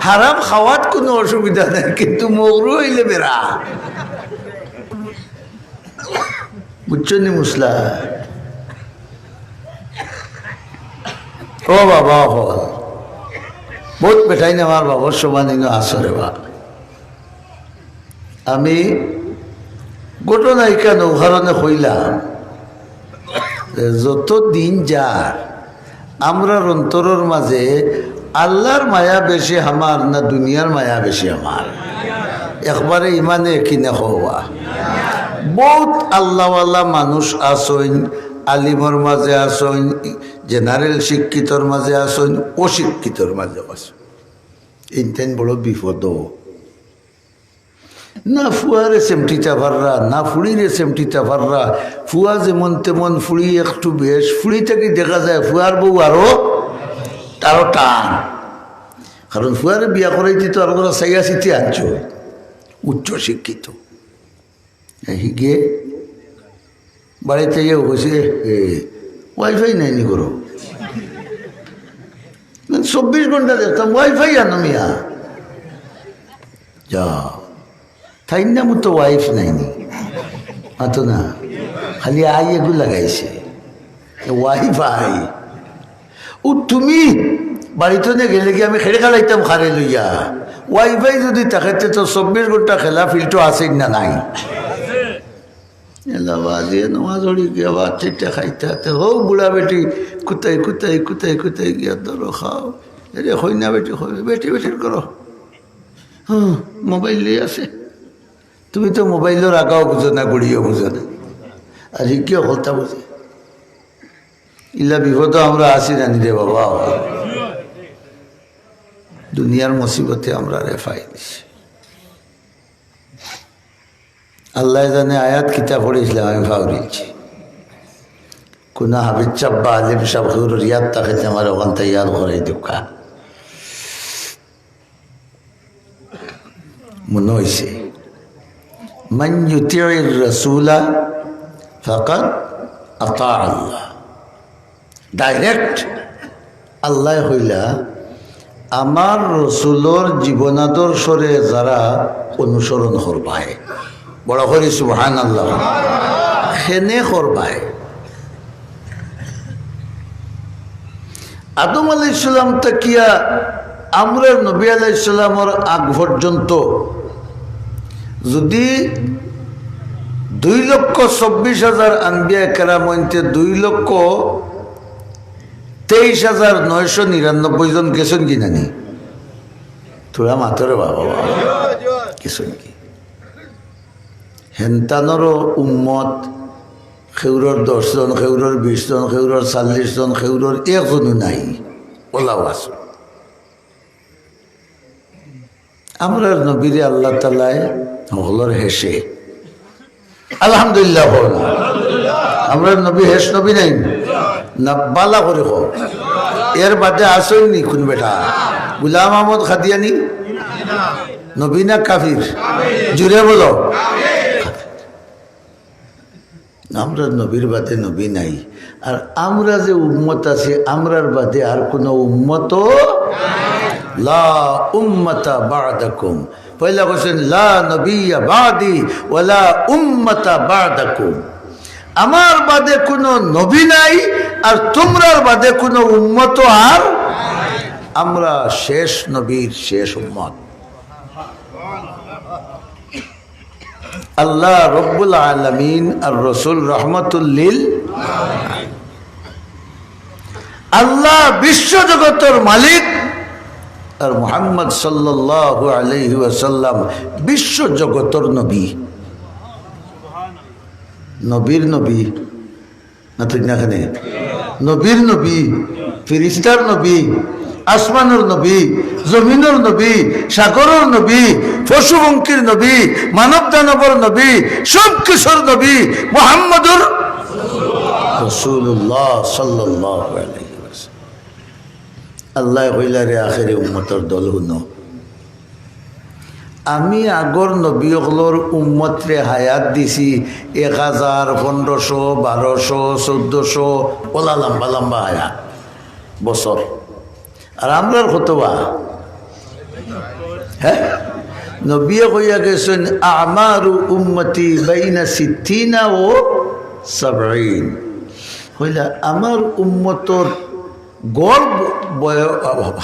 হারাম খাওয়াত কোনো অসুবিধা নাই কিন্তু মখরু হইলে বেড়া বুঝছো নি মুসলা ও বাবা হল বহুত বেটাই না আমার বাবার সমান আসরে বা আমি ঘটনা কেন উদাহরণে হইলাম যত দিন যার আমরা অন্তরের মাঝে আল্লাহর মায়া বেশি আমার না দুনিয়ার মায়া বেশি আমার একবারে ইমানে কিনে হওয়া বহুত আল্লাহওয়ালা মানুষ আসইন আলিমর মাঝে আসইন জেনারেল শিক্ষিতর মাঝে আসইন অশিক্ষিতর মাঝে আসইন ইনতেন বড় বিপদ না ফুয়ারে সেমটিটা পাররা না ফুড়িরে সেমটিটা পাররা ফুয়া যেমন তেমন ফুড়ি একটু বেশ ফুড়ি থেকে দেখা যায় ফুয়ার বউ তারও টান কারণ ফুয়ারে বিয়া করাইতে তো আরো সাইয়া সিতে আনছ উচ্চ শিক্ষিত গিয়ে বাড়িতে গিয়ে বসে ওয়াইফাই নেয়নি করো 24 ঘন্টা দেখতাম ওয়াইফাই আনো মিয়া যা তাই না মতো ওয়াইফ নাইনি মাতো না খালি আই এগুলো লাগাইছে ওয়াইফাই ও তুমি বাড়িতে নিয়ে গেলে কি আমি খেলে খেলাইতাম খারে লইয়া ওয়াইফাই যদি তাকাইতে তো 24 ঘন্টা খেলা ফিল্টো আসেই না নাই এলাবাজিয়ে নমাজ হড়ি গিয়ে আবার চেটে খাইতে হাতে হো বুড়া বেটি কুতাই কুতাই কুতাই কুতাই গিয়া ধরো খাও এরে হই না বেটি হই বেটি বেটির করো মোবাইল নিয়ে আসে তুমি তো মোবাইলের আগাও বুঝো না গুড়িও বুঝো না আর কিয় হলতা বুঝে ইল্লা বিপদ আমরা আসি জানি রে বাবা দুনিয়ার মুসিবতে আমরা রেফাই দিছি আল্লাহ জানে আয়াত কিতাব পড়েছিলাম আমি ভাবছি কোনো হাবিজ চাব্বা আলিম সাহেব হুজুর ইয়াদ তাকাইতে আমার ওখান থেকে ইয়াদ করে দুঃখা মনে হয়েছে মান ইউতিউর রাসূলা ফাকাদ আতা আল্লাহ ডাইরেক্ট আল্লাহ হইলা আমার রসুলোর জীবনাদর্শরে যারা অনুসরণ করবায় বড় করি সুবহানাল্লাহ হেনে করবায় আদম আলাইহিস সালাম তাকিয়া আমরা নবী আলাইহিস সালামের আগ পর্যন্ত যদি 2,24,000 আম্বিয়া কেরামতে 2,23,999 জন গেছেন কি নানি তোরা মাতরে বাবা গেছেন কি হেন্তানোরও উম্মত খেউরর 10 জন খেউরর 20 জন খেউরর 40 জন খেউরর একজনও নাই ওলাও আছে আমরা নবীরে আল্লাহ তাআলায় হলর হেসে আলহামদুলিল্লাহ বল আমরা নবী হেস নবী নাই না বালা করে হো এর বাদে আসেননি কোন বেটা গুলাম আহমদ খাদিয়ানি নবী না কাফির জুড়ে বলো আমরা নবীর বাদে নবী নাই আর আমরা যে উম্মত আছে আমরার বাদে আর কোনো উম্মত লা উম্মতা বা'দাকুম পয়লা বলেন লা নবিয়্যা বাদি ওয়ালা উম্মতা বা'দাকুম আমার বাদে কোনো নবী নাই আর তোমরার বাদে কোনো উম্মত আর আমরা শেষ নবীর শেষ উম্মত আল্লাহ রব্বুল আলামিন আর রাসূল রাহমাতুল লিল আল্লাহ বিশ্ব জগতের মালিক আর মুহাম্মদ সাল্লাল্লাহু আলাইহি ওয়াসাল্লাম বিশ্ব জগতের নবী নবীর নবী না ঠিক না এখানে নবীর নবী ফেরেশতার নবী আসমানের নবী, জমিনের নবী, সাগরের নবী, পশুপঙ্খীর নবী, মানব দানবর নবী, সব কিছুর নবী মুহাম্মদুর রাসূলুল্লাহ সাল্লাল্লাহু আলাইহি ওয়াসাল্লাম। আল্লাহ হইলারে আখেরি উম্মতর দল হুনো। আমি আগর নবীগুলোর উম্মতরে হায়াত দিছি 1000, 1500, 1200, 1400 ওলা লম্বা লম্বা হায়াত বছর। আর আমরার কতবা? হ্যাঁ, নবী কইয়া গেছেন আমারু উম্মতি বাইনা 60 ও 70। হইলা আমার উম্মতর গড়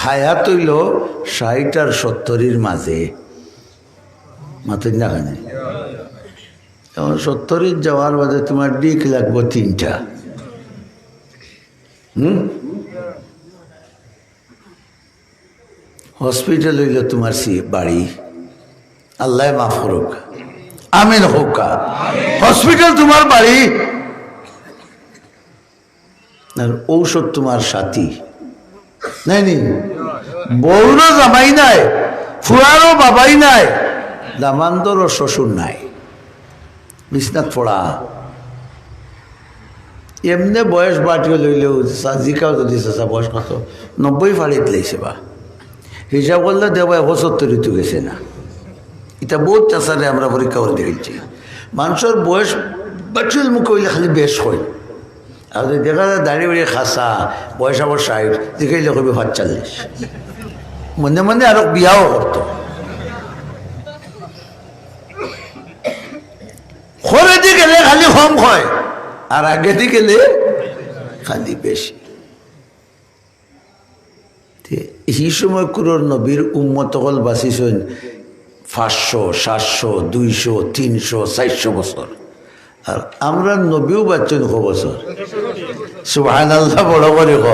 হায়াত হইল 60 আর 70-এর মাঝে। মাথায় না কেন? এখন 70-এর যাওয়ার বাদে তোমার ডিক লাগবো 3টা। হসপিটাল হইল তোমার বাড়ি। আল্লাহ মাফ করুক, আমিন হোক। হসপিটাল তোমার বাড়ি, আর ঔষধ তোমার সাথী নাই নি। বউরও জামাই নাই, ফুয়ারও বাবাই নাই, দামান্দরও শ্বশুর নাই, বিছনাত পড়া। এমনি বয়স বাটিও লইলেও জিকাও যদি চাচা বয়স কত 90 ফাড়িত লাইছে বা হিসাব করলে দেওয়া 75 ঋতু গেছে না। এটা বহুত চাচারে আমরা পরীক্ষা করে দেখেছি। মানুষের বয়স বাটিল মুখে হইলে খালি বেশ হয়, আর যদি দেখা যায় দাঁড়িয়ে বেড়িয়ে খাসা বয়স আবার 60 দেখাইলে কবি 45। মনে মনে আরো বিয়াও করতো। খরে দিয়ে গেলে খালি কম হয়, আর আগে দিয়ে গেলে খালি বেশি। এই সময় কুরোর নবীর উম্মত হল বাঁচিছেন 500, 700, 200, 300, 400 বছর। আর আমরা নবীও বাচ্চন ক বছর। সুবহানাল্লাহ বড় করে ক।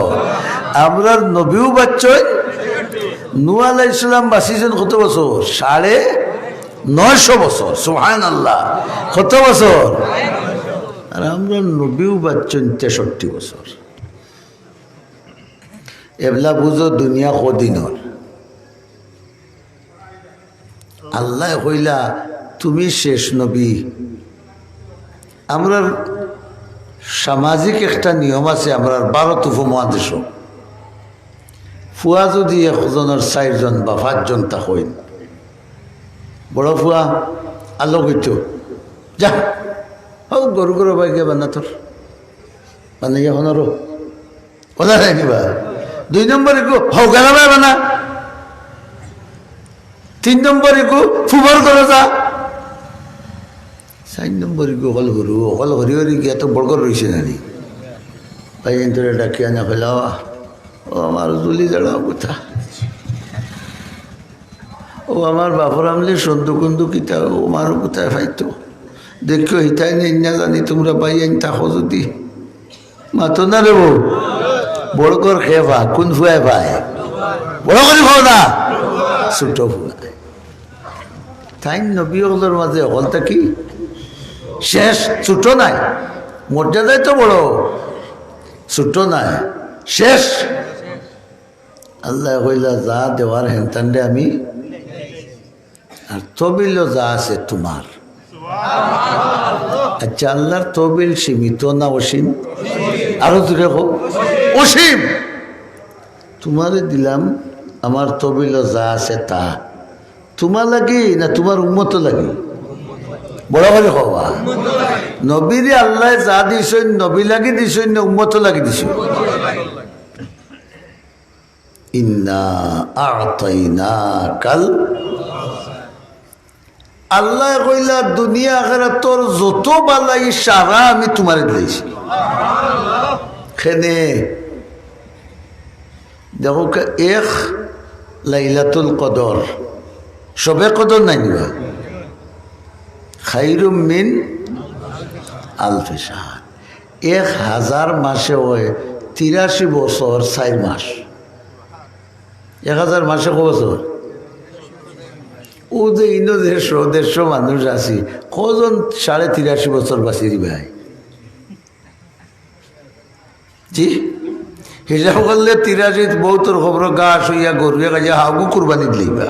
আমরা নবীও বাচ্চন। নূহ আলাইহিস সালাম বাঁচিছেন কত বছর? 950 বছর। সুবহানাল্লাহ, কত বছর? আর আমরা নবীও বাচ্চন 63 বছর। এবলা বুঝো দুনিয়া কদিনর। আল্লাহ কইলা তুমি শেষ নবী। আমরার সামাজিক একটা নিয়ম আছে, আমরার 12 উপমহাদেশ। ফুয়া যদি 1জনের 4 জন বা 5 জন তা হইন, বড় ফুয়া আলোকিত যা হোক গরু গরু বাইকে বানা তোর মানে এখনও ওলা নাই নিবা। 2 নম্বরে কো হও গেলা বানা। 3 নম্বরে কো ফুবার করে যা। 4 নম্বরে কো অকল হরি হরি কি এত বড় করে রয়েছে নানি ভাই তোরা ডাকি আনা ফেলা। ও আমার জুলি জাড়াও কোথা, ও আমার বাপর আমলে সন্ধ্যু কুন্দু কিতা ও আমারও কোথায় পাইতো দেখিও হিতাই নেই না জানি তোমরা পাই আইন থাকো যদি মাতো না রে বউ। বড় কর খেয়ে পা কোন ফুয়ায় পায়? বড় করে খাও না, ছোট ফুয়ায়। তাই নবী হলের মাঝে হলটা কি শেষ? ছোট নাই, মর্যাদায় তো বড়, ছোট নাই, শেষ। আল্লাহ কইলা যা দেওয়ার হেনতান্ডে আমি, আর তবিল যা আছে তোমার। আচ্ছা, আল্লাহর তবিল সীমিত না অসীম? আরো দূরে হোক, অসীম। তোমারে দিলাম আমার তবিল যা আছে তা। তোমার লাগি না তোমার উম্মত লাগি? বড় করে হওয়া নবীরে আল্লাহ যা দিছেন নবী লাগি দিছেন না উম্মত লাগি দিছেন? ইন্না আ'তাইনাকাল। আল্লাহ কইলা দুনিয়া আখিরাত তোর যত বালাই সারা আমি তোমারে দিয়েছি। খেনে দেখো এক লাইলাতুল কদর, সবে কদর নাই নিবা, খাইরুম মিন আলফি শাহর। 1000 মাসে হয় 83 বছর 4 মাস। 1000 মাসে ক বছর? ও যে ইনো 150 মানুষ আছি, কজন 83.5 বছর বাঁচি দিবে? জি হিসাব করলে 83 বহুতর খবর গাছ হইয়া গরুয়ে কাজে হাগু কুরবানি দিলিবা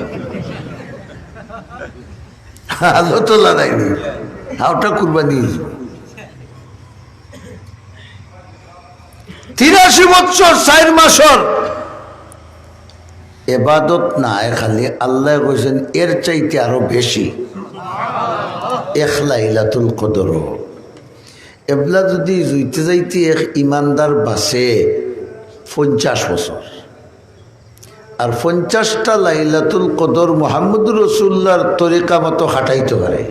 আলো তো লাগাইনি হাওটা কুরবানি 83 বছর 4 মাসর এবাদত নাই খালি আল্লাহ কইছেন এর চাইতে আরো বেশি লাইলাতুল কদর এবলা যদি জুইতে যাইতে এক ইমানদার বাসে 50 বছর আর 50টা লাইলাতুল কদর মুহাম্মদুর রাসূলুল্লাহর তরিকা মতো খাটাইতে পারে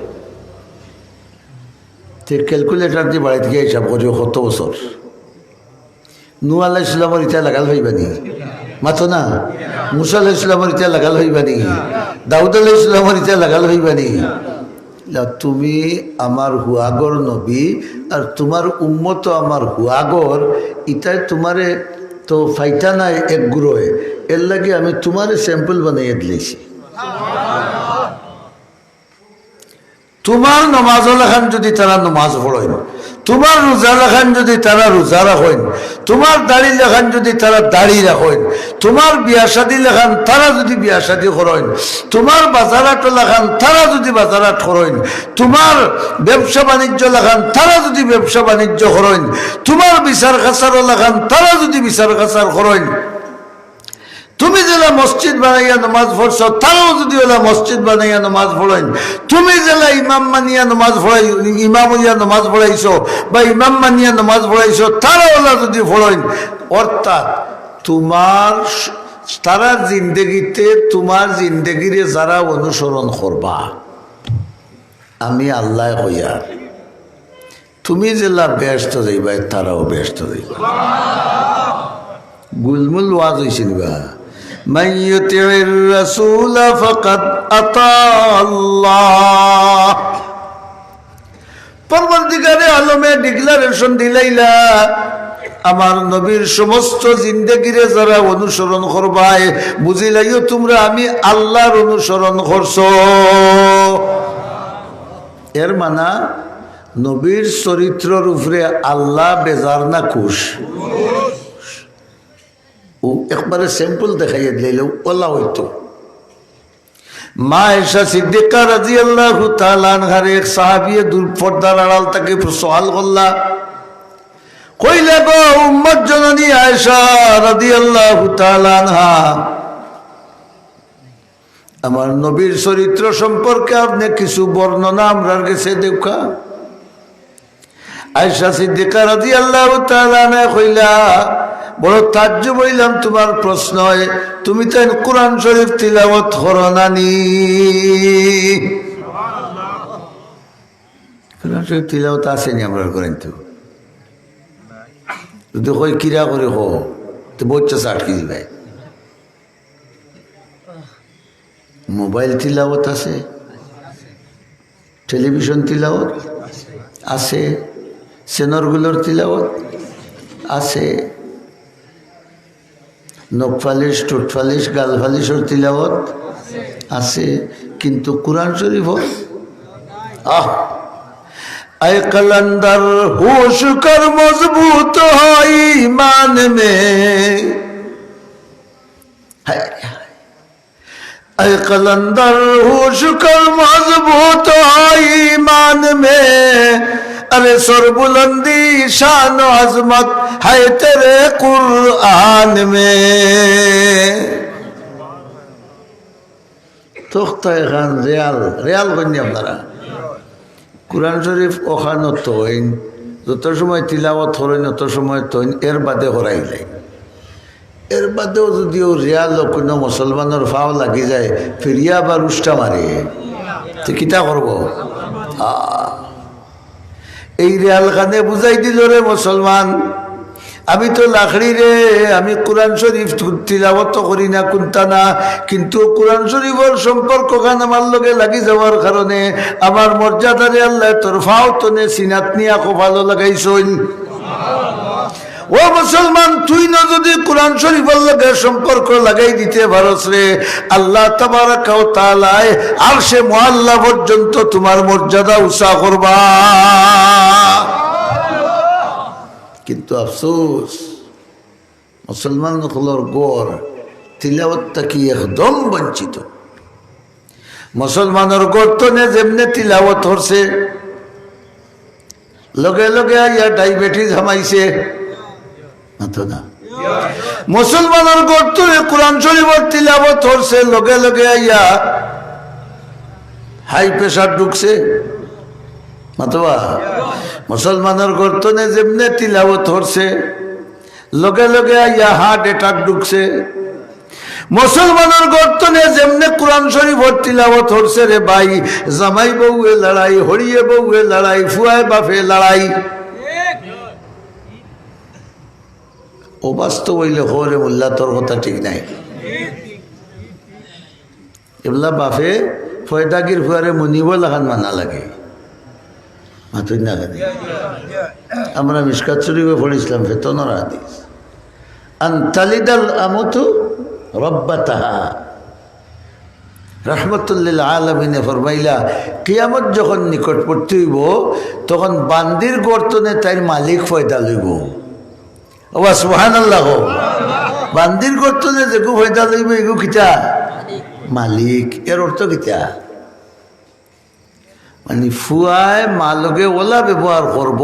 তে ক্যালকুলেটর দিয়ে বাড়িতে গিয়ে হিসাব করি কত বছর নূহ আলাইহিস সালামের ইটা লাগাল হইবানি মাতো না মুসা আলাইহিস সালামের ইটা লাগাল হইবানি দাউদ আলাইহিস সালামের ইটা লাগাল হইবানি তুমি আমার হুয়াগর নবী আর তোমার উম্মত আমার হুয়াগর ইটাই তোমারে তো ফাইটা নাই এক গুরোয় এর লাগে আমি তোমারে স্যাম্পল বানাইয়া দিলেছি তোমার নমাজ লেখান যদি তারা নমাজ পড়েন তোমার রোজা লেখান যদি তারা রোজা রাখেন তোমার দাড়ি লেখান যদি তারা দাড়ি রাখেন তোমার বিয়া শাদী লেখান তারা যদি বিয়া শাদী করেন তোমার বাজারাট লেখান তারা যদি বাজারাট করেন তোমার ব্যবসা বাণিজ্য লেখান তারা যদি ব্যবসা বাণিজ্য করেন তোমার বিচার খাসারও লেখান তারা যদি বিচার খাসার করেন তুমি জেলা মসজিদ বানাইয়া নামাজ পড়ছ তারাও যদি ওলা মসজিদ বানাইয়া নামাজ পড়েন তুমি জেলা ইমাম মানিয়া নামাজ পড়াই ইমাম হইয়া নামাজ পড়াইছো বা ইমাম মানিয়া নামাজ পড়াইছো তারা ওলা যদি পড়েন অর্থাৎ তোমার তারা জিন্দগিতে তোমার জিন্দগিরে যারা অনুসরণ করবা আমি আল্লাহ হইয়া তুমি জেলা ব্যস্ত যাইবা তারাও ব্যস্ত যাইবা গুলমুল ওয়াজ হইছিল বা من يطع الرسول فقد اطاع الله পরবর্তীকালে আলমে ডিক্লারেশন দিলাইলা আমার নবীর সমস্ত জিন্দেগিরে যারা অনুসরণ করবাই বুঝিলাইও তোমরা আমি আল্লাহর অনুসরণ করছো এর মানা নবীর চরিত্রের উপরে আল্লাহ বেজার না খুশ ও একবারে স্যাম্পল দেখাইয়া দিল ওলা হইতো মা আয়েশা সিদ্দিকা রাদিয়াল্লাহু তাআলা আনহার এক সাহাবিয়ে দূর পর্দার আড়াল থেকে সওয়াল করলা কইলা গো উম্মত জননী আয়েশা রাদিয়াল্লাহু তাআলা আনহা আমার নবীর চরিত্র সম্পর্কে আপনি কিছু বর্ণনা আমরার কাছে দেখা আয়েশা সিদ্দিকা রাদিয়াল্লাহু তাআলা আনহা কইলা বড় তাজ্জুব হইলাম তোমার প্রশ্ন তুমি তো কোরআন শরীফ তিলাওয়াত করো নানি কোরআন শরীফ তিলাওয়াত আসেনি আমরা করেন তো যদি কই কিরা করে হো তো বচ্চা আটকে দিবে মোবাইল তিলাওয়াত আছে টেলিভিশন তিলাওয়াত আছে চ্যানেলগুলোর তিলাওয়াত আছে নখফালিশ টুটফালিশ গালফালিশর তিলাওয়াত আছে কিন্তু কুরআন শরীফ আয় কলন্দর হোশ কর মজবুত হয় ঈমান মে আয় কলন্দর হোশ কর মজবুত হয় ঈমান মে अरे सरबुलंदी शान अजमत है तेरे कुरान में তোখতা এখান রেয়াল কন্যা আপনারা কুরআন শরীফ ওখানো তৈন যত সময় তিলাওয়াত করেন অত সময় তৈন এর বাদে হরাইলে এর বাদেও যদিও রিয়াল কোনো মুসলমানের ফাও লাগি যায় ফিরিয়া বা রুষ্টা মারে তো কিতা করবো এই রিয়াল খানে বুঝাই দিল রে মুসলমান আমি তো লাখড়ি রে আমি কোরআন শরীফ তিলাওয়াত করি না কোনটা না কিন্তু কোরআন শরীফের সম্পর্ক খান আমার লগে লাগি যাওয়ার কারণে আমার মর্যাদারে আল্লাহ তোর ফাও তনে সিনাত নিয়া খুব ভালো লাগাইছইন ও মুসলমান তুই না যদি কোরআন শরীফের লগে সম্পর্ক লাগাই দিতে পারস রে আল্লাহ তাবারাকা ওয়া তাআলা আরশে মুআল্লা পর্যন্ত তোমার মর্যাদা উঁচা করবা কিন্তু আফসোস মুসলমান হলোর গড় তিলাওয়াত থাকি একদম বঞ্চিত। মুসলমানের গর্তনে যেমনে তিলাওয়াত হরছে, লগে লগে আইয়া ডায়াবেটিস হামাইছে না। মুসলমানের গর্তনে কোরআন শরীফের তিলাওয়াত হরছে, লগে লগে আইয়া হাই প্রেশার ঢুকছে মাতবা। মুসলমানের গর্তনে যেমনে তিলাওয়াত হরছে, লগে লগে আইয়া হার্ট অ্যাটাক ঢুকছে। মুসলমানের গর্তনে যেমনে কোরআন শরীফের তিলাওয়াত হরছে রে ভাই, জামাই বউয়ে লড়াই, হরিয়ে বউয়ে লড়াই, ফুয়ায় বাপে লড়াই। ও বাস্তব হইলে হরে মোল্লা তোর কথা ঠিক নাই। এগুলা বাপে ফয়দাগির ফুয়ারে মনিব লাগান মানা লাগে, মাতুই না লাগে। আমরা মিশকাত শরীফে পড়েছিলাম ফেতনের হাদিস, আনতালিদাল আমতু রব্বাতাহা। রাহমাতুল্লিল আলামিনে ফরমাইলা, কিয়ামত যখন নিকটবর্তী হইব তখন বান্দির গর্তনে তাইর মালিক ফয়দা লইব। ও সুবহানাল্লাহ। বান্দির গর্তনে যেগু ফয়দা লইব এগু কিতা মালিক। এর অর্থ কিতা? মানে ফুয়ায় মালকে ওলা ব্যবহার করব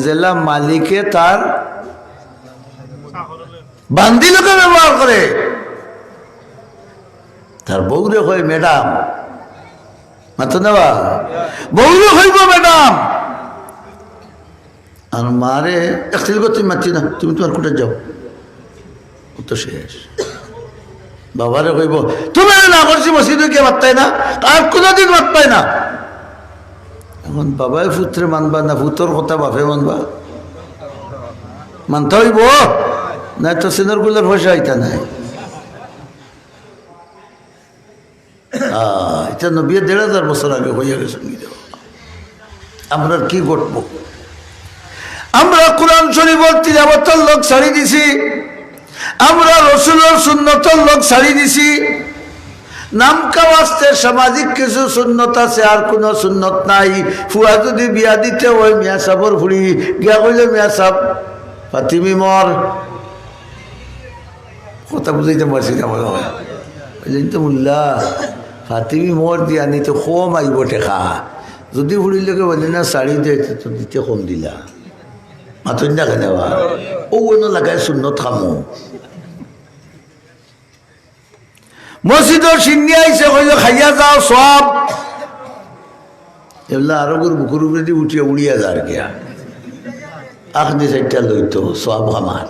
জেলা মালিকে তার বান্দি লোকে ব্যবহার করে। তার বউরে হয় ম্যাডাম, মাত্র নেওয়া বউরে হইব ম্যাডাম। আর মারে একদিন তুমি মাতি না, তুমি তোমার কোটে যাও, ও তো শেষ। বাবারে কইব তুমি না করছি মসজিদে কে মাত্তাই না, আর কোনোদিন মাত্তাই না। এখন বাবাই পুত্রে মানবা না পুত্র কথা বাপে মানবা? মানতে হইব না, তো সিনের গুলোর পয়সা আইতা নাই। এটা 90,000 বছর আগে হইয়া গেছে। আমরা কি ঘটবো? আমরা কোরআন শরীফের তিলাওয়াতের লোক ছাড়ি দিছি, আমরা রসুলের সুন্নতের লোক ছাড়ি দিছি। নামকা বাস্তে সামাজিক কিছু সুন্নত আছে, আর কোনো সুন্নত নাই। ফুয়া যদি বিয়া দিতে হয় মিয়া সাবর ফুড়ি গিয়া কইলে মিয়া সাব ফাতিমি মর, কথা বুঝাইতে পারছি না বলো তো মোল্লা ফাতিমি মর দিয়া নিতে কম আইব টেকা। যদি ফুড়িলেকে বলি না শাড়ি দে তো দিতে কম দিলা, মাথুন না কেন ও অন্য লাগায় সুন্নত খামো। মসজিদর সিন্নি আইসে কইল খাইয়া যাও সব, এগুলা আরো বুকুর উপরে দিয়ে উঠিয়া উড়িয়া যার গিয়া আখনি সাইডটা লইতো সব আমার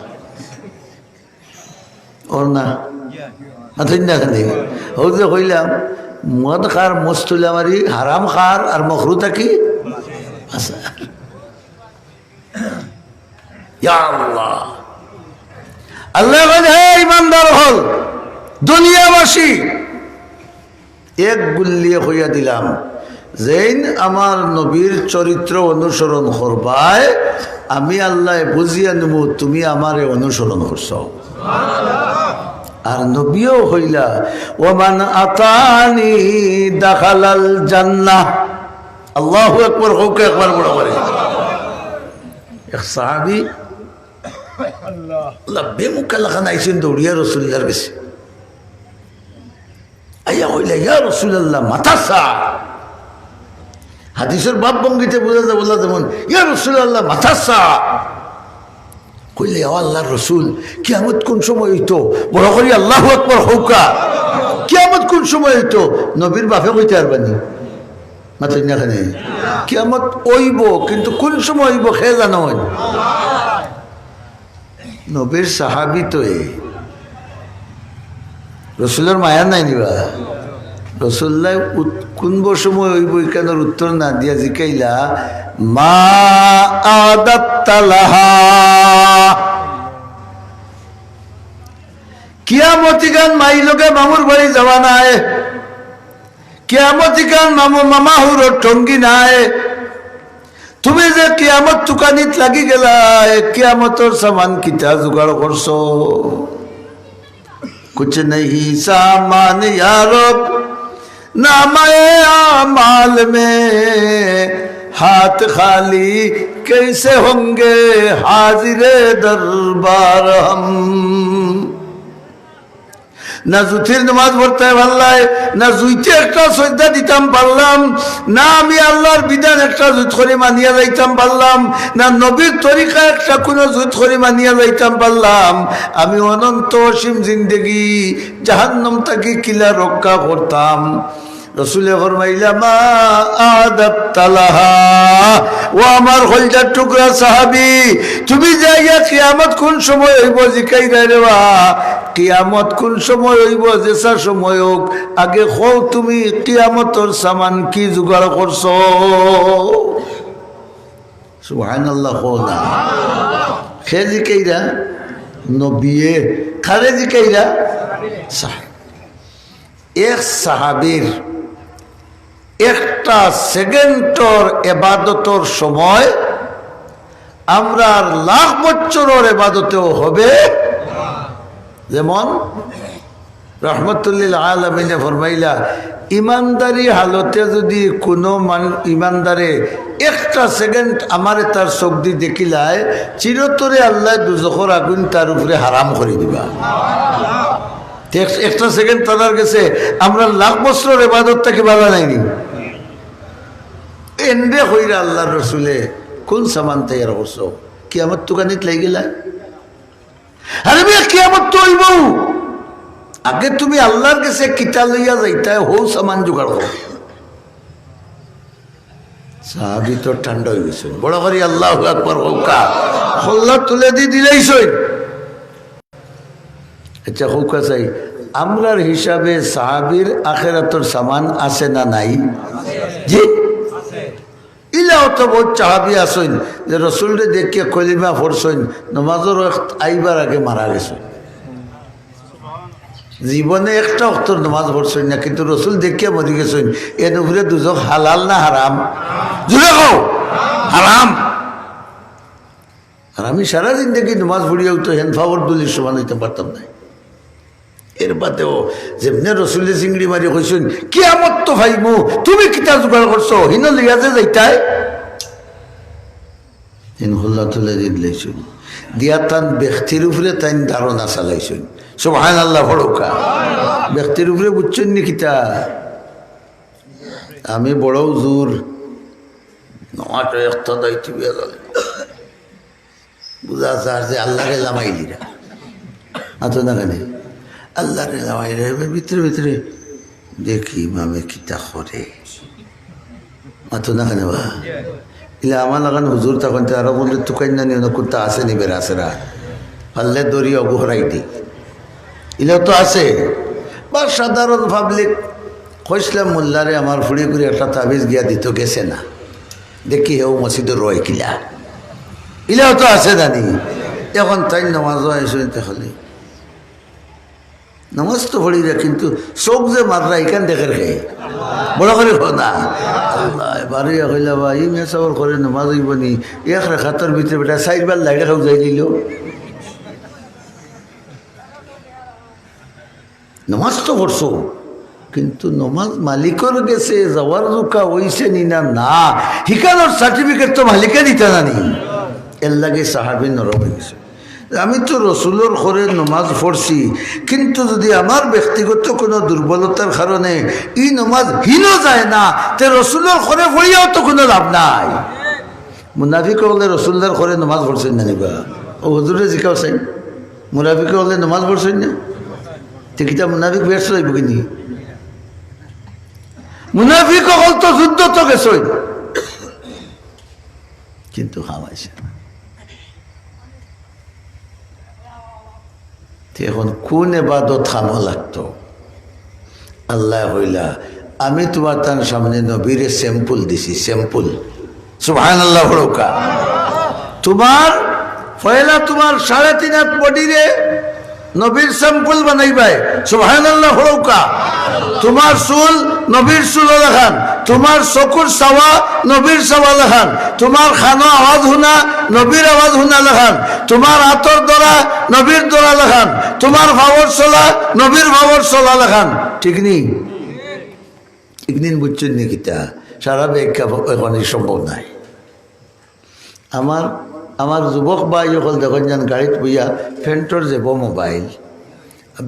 ওর না মাথুন না কেন। ও যে কইলাম মদ খার মস্তুলা মারি হারাম খার আর মখরু থাকি আচ্ছা। আল্লাহ আল্লাহ হে ইমানদার হল দুনিয়াবাসী, এক গুল্লিয়ে হইয়া দিলাম, যেন আমার নবীর চরিত্র অনুসরণ করবায় আমি আল্লাহ বুঝিয়া নেব তুমি আমারে অনুসরণ করছ। আর নবীও হইলা ওমান আতানি দাখালাল জান্নাহ। আল্লাহু আকবার হোক একবার বড় করে। এক সাহাবী আল্লাহ বেমুখা লাখান আইসেন দৌড়িয়া রসুল্লাহর কাছে আইয়া হইলা ইয়া রাসূলুল্লাহ মাতাসা। হাদিসের বাপ ভঙ্গিতে বোঝা যায় বললা যেমন ইয়া রাসূলুল্লাহ মাতাসা কইলে ও আল্লাহর রসুল কিয়ামত কোন সময় হইতো? বড় করি আল্লাহু আকবার হৌকা। কিয়ামত কোন সময় হইতো? নবীর বাপে কইতে পারবানি মাতেন না খানে কিয়ামত ওইব, কিন্তু কোন সময় হইব খেয়ে জানো নবীর সাহাবি তো রসুলের মায়া নাই নিবা। রসুল্লাহ কোন সময় হইব কেনার উত্তর না দিয়া জিকাইলা মা আদাত্তালাহা। কিয়ামতি গান মাই লোকে মামুর বাড়ি যাওয়া নাই, কিয়ামতি গান মামু মামাহুর টঙ্গি নাই। তুমি যে কিয়ামত তুকানিত লাগি গেলা, কিয়ামতর সামান কিতা জোগাড় করছো? कुछ नहीं सामान यारो नामाए आमाल में हाथ खाली कैसे होंगे हाजिरे दरबार हम। না জুতির নামাজ পড়তে পারলাই, না জুইতে একটা শ্রদ্ধা দিতাম পারলাম, না আমি আল্লাহর বিধান একটা জুত করে মানিয়া যাইতাম পারলাম, না নবীর তরিকা একটা কোনো জুত করে মানিয়া যাইতাম পারলাম। আমি অনন্ত অসীম জিন্দেগি জাহান্নাম থেকে কিলা রক্ষা করতাম। রসুলে ফরমাইলা মা আদাত্তালাহা, ও আমার কলজার টুকরা সাহাবী, তুমি যাইয়া কিয়ামত কোন সময় হইব জিকাইরা রেবা, কিয়ামত কোন সময় হইব যেসা সময় হোক, আগে কও তুমি কিয়ামতর সামান কি জোগাড় করছো। সুবহানাল্লাহ। কও না খে জিকাইরা নবিয়ে, খারে জিকাইরা এক সাহাবীর একটা সেকেন্ডর এবাদতর সময় আমরা লাখ বছরের এবাদতেও হবে। যেমন রহমতুল্লিল আলামিনে ফরমাইলা, ইমানদারি হালতে যদি কোনো ইমানদারে একটা সেকেন্ড আমারে তার চোখ দিয়ে দেখিলায়, চিরতরে আল্লাহ দুজখর আগুন তার উপরে হারাম করে দিবা। একটা সেকেন্ড তাদের গেছে, আমরা লাখ বছরের এবাদতটাকে বাধা নাইনি। এন্ডে হইরা আল্লাহ রসুলে কোন সামান তৈয়ার করছো, কিয়ামত তুকানিত লাই গেলা। আরে মিয়া কিয়ামত তো হইব, আগে তুমি আল্লাহর কাছে কিতা লইয়া যাইতা হৌ সামান জোগাড় করো। সাহাবী তো ঠান্ডা হয়ে গেছে, বড় করি আল্লাহু আকবার হৌকা হল্লা তুলে দিয়ে দিলেইছই। আচ্ছা হৌকা চাই, আমরার হিসাবে সাহাবীর আখিরাতের সামান আছে না নাই? জি, ইলাও তো বহুত সাহাবী আসেন যে রসুলরে দেখিয়ে কলিমা পড়ছেন, নমাজের আইবার আগে মারা গেছে। জীবনে একটা অক্তর নমাজ পড়ছেন না, কিন্তু রসুল দেখিয়ে মরি গেছেন। এর উপরে দুজক হালাল না হারাম? জুড়ে কও হারাম। আর আমি সারা জিন্দগি নমাজ পড়িয়াও তো হ্যান্ডফাওয়ার দুলির সমান হইতে পারতাম না। এর বাদেও যেমনি রসুলের চিংড়ি মারি কইছেন কিয়ামত তো ভাইমু, তুমি কিতা জোগাড় করছো, হিন লিয়া যে যাইতাই হিনহুল্লা তুলে দিলেছেন দিয়া তান ব্যক্তির উপরে তাই ধারণা চালাইছেন। সুবহানাল্লাহ ফড়কা। ব্যক্তির উপরে বুঝছেন নি কিতা, আমি বড় জোর নটা একটা দায়িত্ব বুঝা যার যে আল্লাহরে লামাইলিরা আতো না কেন আল্লাহ ভিতরে ভিতরে দেখি মামে কিতা করে মাতো না কেন বা ইলে আমার লাগান হুজুর তখন আরো বললে তুকাই না নিয়ে কুত্তা আসে নি বেড়াছেরা পারলে দড়ি অগুহরাই দি ইলেও তো আছে। বা সাধারণ পাবলিক কইসলাম মোল্লারে আমার ফুড়ি করে একটা তাবিজ গিয়া দিত, গেছে না দেখি হেও মসজিদে রয় কিলা ইলেও তো আছে জানি। এখন তাই নামাজও আইসেন তাহলে নামাজ তো পড়ি রে, কিন্তু চোখ যে মাররা এখান দেখে রে বড় করে না আল্লাহ এবারে হইলা বা ই মেসাবর করে নামাজ হইব নি এক রেখাতর ভিতরে বেটা চারবার লাইটা খাও যাই দিল। নামাজ তো পড়ছো, কিন্তু নমাজ মালিকর গেছে যাওয়ার জোকা হইছে নি না না হিকানোর সার্টিফিকেট তো মালিকে দিতে না নি। এর লাগে সাহাবী নরম হয়ে গেছে। আমি তো রসুলোর ঘরে নমাজ পড়ছি, কিন্তু যদি আমার ব্যক্তিগত কোনো দুর্বলতার কারণে এই নমাজ হীন যায় না, তে রসুলোর ঘরে পড়িয়াও তো কোনো লাভ নাই। মুনাফিক হলে রসুল্লার ঘরে নমাজ পড়ছেন না নিবা? ও হুজুরে জিকাও চাই মুনাফিক হলে নমাজ পড়ছেন না? কিতা মুনাফিক ব্যস্ত হইব কিনি? মুনাফিক হল তো যুদ্ধ তো গেছ, কিন্তু খাওয়াইছে না। এখন কোন এবাদত খামো লাগতো? আল্লাহ হইলা আমি তোমার তার সামনে নবীরে স্যাম্পল দিছি, স্যাম্পল। সুবহানাল্লাহ ফড়কা। তোমার পয়লা তোমার 3.5 হাত বডিরে নবীর স্যাম্পল বানাইবাই। সুবহানাল্লাহ ফড়কা। তোমার চুল নবীর চুল লেখান, তোমার চকুর চাওয়া নবীর চাওয়া লেখান, তোমার খানো আওয়াজ শুনা নবীর আওয়াজ শুনা লেখান, তোমার হাতর দ্বারা নবীর দ্বারা লেখান, তোমার ভাবর চলা নবীর ভাবর চলা লেখান। ঠিক নেই? একদিন বুঝছেন নাকিটা সারা ব্যাখ্যা এখন সম্ভব নাই। আমার যুবক ভাই যখন দেখুন যান গাড়িত বইয়া ফেন্টর যাব মোবাইল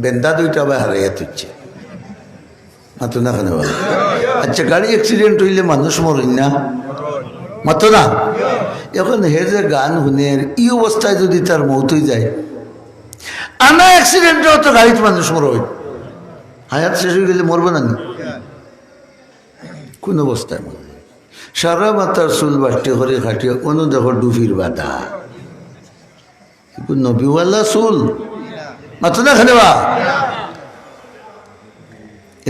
বেন্দা দুইটা বা হারাইয়া তুলছে মাতো না কেন? আচ্ছা গাড়ি অ্যাক্সিডেন্ট হইলে মানুষ মরেন না মাতো না? এখন হে যে গান শুনের এই অবস্থায় যদি তার মৌত হয়ে যায়, আনা অ্যাক্সিডেন্টে তো গাড়িতে মানুষ মরবে, হায়াত শেষ হয়ে গেলে মরবে না কোন অবস্থায় মরবে? সারা মাতার চুল বাট্টে করে খাটিয়ে অন্য দেখো ডুফির বাধা নবীওয়ালা চুল মাতো না খানে বা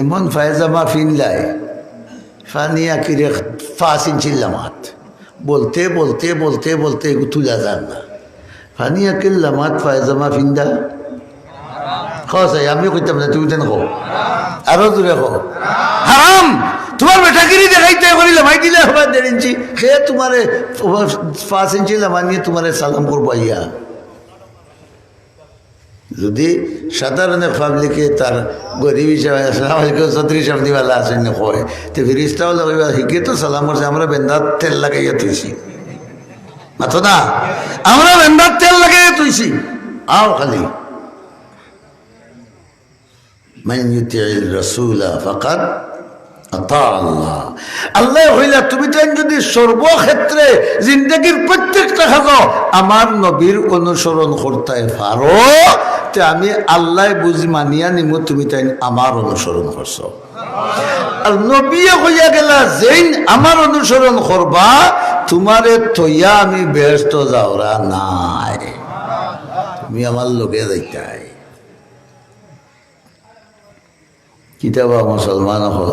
এমন ফায়জামা ফিনলাই ফানিয়া কিরে 5 ইঞ্চি লামাত বলতে বলতে বলতে বলতে তুলা যান না। ফানিয়া কিল লামাত ফায়জামা ফিন্দা খাই আমিও কইতাম না, তুমি তেন কো আরো দূরে কো হারাম। তোমার বেটাগিরি দেখাইতে করি লামাই দিলে হবে 1.5 ইঞ্চি সে তোমারে 5 ইঞ্চি লামা নিয়ে তোমারে সালাম করবো আইয়া। যদি সাধারণ পাবলিকে তার গরিব হিসাবে আসসালামু আলাইকুম চৌধুরী সাহেব দিওয়ালা আছেন না কয় তো ফিরিস্তাও লাগাইবা শিখে তো সালাম করছে, আমরা বেন্দার তেল লাগাইয়া তুইছি মাথো না, আমরা বেন্দার তেল লাগাইয়া তুইছি। আও খালি মান ইউতি'র রাসূলা ফাকাদ আতা আল্লাহ। আল্লাহ হইলা তুমি তো যদি সর্বক্ষেত্রে জিন্দগির প্রত্যেকটা খাজো আমার নবীর অনুসরণ করতে পারো, তে আমি আল্লাহ বুঝি মানিয়া নিমু তুমি তাই আমার অনুসরণ করছো। আর নবী হইয়া গেলা যেইন আমার অনুসরণ করবা তোমারে থইয়া আমি ব্যস্ত যাওরা নাই, তুমি আমার লোকে যাইতাই। কিতাবা মুসলমান হল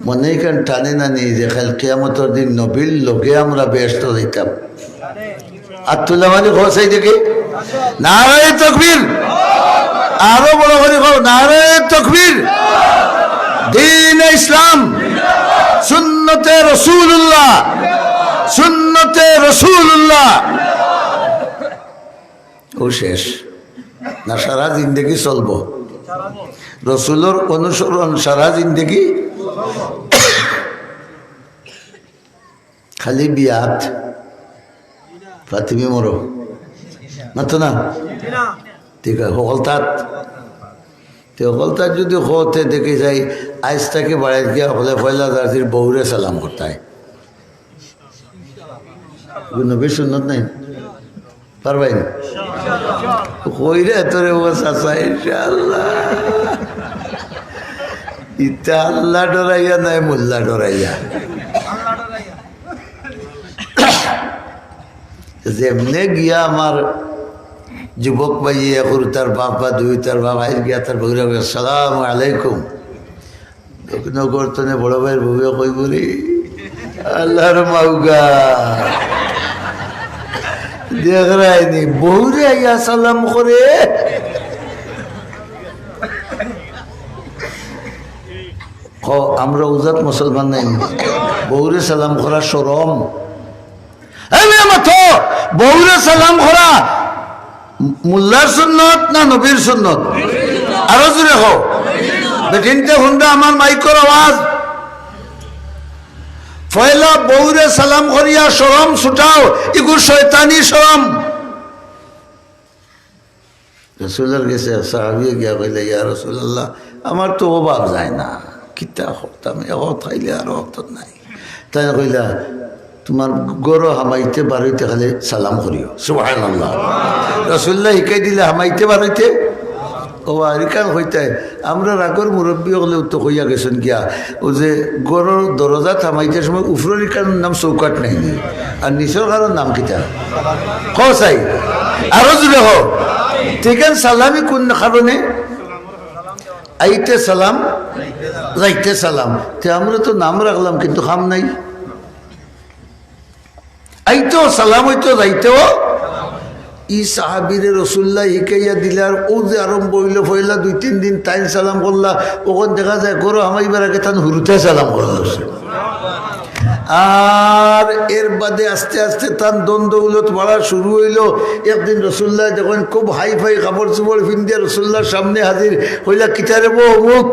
মনে কেন টানে না নিয়ে যে খাল কিয়ামতের দিন নবীর লোকে আমরা ব্যস্ত দিতাম। আর তুলা মানে ঘষাই দেখে নারায়ে তাকবীর, আরো বড় করে কও নারায়ে তাকবীর। দ্বীন ইসলাম সুন্নতে রাসূলুল্লাহ, সুন্নতে রাসূলুল্লাহ। ও শেষ না সারা জিন্দগি চলবো রসুলের অনুসরণ সারা জিন্দগি? খালি বিয়াত ফাতিমি মরো মাতো না ঠিক আছে হলতার যদি হতে দেখে যাই আজ তাকে বাড়াই গিয়া হলে পয়লা দার্জির বউরে সালাম করতায় নবীর সুন্নত নাই পারবাই না কইরে তোরে ও চাচা ইনশাআল্লাহ ইটা আল্লাহ ডরাইয়া নাই মোল্লা ডরাইয়া। যেমনে গিয়া আমার যুবক ভাইয়া করু তার বাপ বা দুই তার বাপ আই গিয়া তার বউরা আসসালামু আলাইকুম নগরতনে বড় ভাইয়ের বউয়া কই বলি আল্লাহর মাউগা দেখ রায়নি বউরে আইয়া সালাম করে আমরা উজাত মুসলমান নাই বউরে সালাম করা শরম। বউরে সালাম করা মোল্লার সুন্নত না নবীর সুন্নত? আরো জোরে হোক বেটিনতে হুন্ডা আমার মাইকর আওয়াজ। পয়লা বউরে সালাম করিয়া শরম ছুটাও, ইগু শয়তানি শরম। রসুলের গেছে সাহাবী গিয়া কইলে ইয়া রাসূলুল্লাহ আমার তো অভাব যায় না, কিতা হতাম এত খাইলে আর অত নাই। তাই কইলা তোমার গরো হামাইতে বাড়িতে খালি সালাম করিও সুবহানাল্লাহ। রাসূলুল্লাহ শিখাই দিলে হামাইতে বাড়িতে ও আরিকান হইতে আমরা রাগর মুরব্বী হলেও তো হইয়া গেছেন গিয়া ও যে গরুর দরজা থামাইতে সময় উফরের কারণ নাম চৌকাট নাই আর নিচের কারণ নাম কিতা চাই আরো জুড়ে হোক ঠিক আছে। সালামি কোন কারণে? আইতে সালাম যাইতে সালাম, তে আমরা তো নাম রাখলাম কিন্তু খাম নাই। আইতো সালাম হইতো যাইতেও ই সাহাবিরে রসুল্লাহ শিখাইয়া দিলার ও যে আরম্ভ হইল পয়লা 2-3 দিন তাই সালাম করলা ওখান দেখা যায় করো আমাইবার আগে তান হুরুতে সালাম করল। আর এর বাদে আস্তে আস্তে তার দ্বন্দ্ব উলত বাড়া শুরু হইল। একদিন রসুল্লাহ যখন খুব হাই ফাই কাপড় চোপড় পিন্দিয়া রসুল্লাহর সামনে হাজির হইলা কিতারে বো অমুক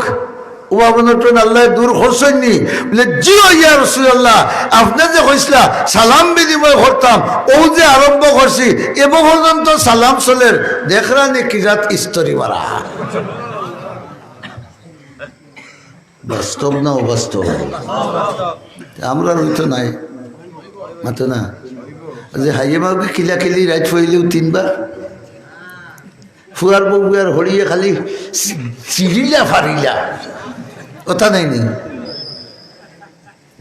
উবাবনটন আল্লাহ দূর করছেননি বলে জি ইয়া রাসূলুল্লাহ আপনি যে কইসলা সালাম বিনিময় করতাম ও যে আরম্ভ করছি এ পর্যন্ত সালাম চলের দেখরানি কিরাত স্তরি মারা বাস্তব না অবাস্তব আমরা রইতো নাই মাতো না যে হাইয়ে মাকে কিলাকিলি রাইট হইলেও 3 বার ফুয়ার বউ আর হরিয়ে খালি চিরিলা ফারিলা কথা নাই নি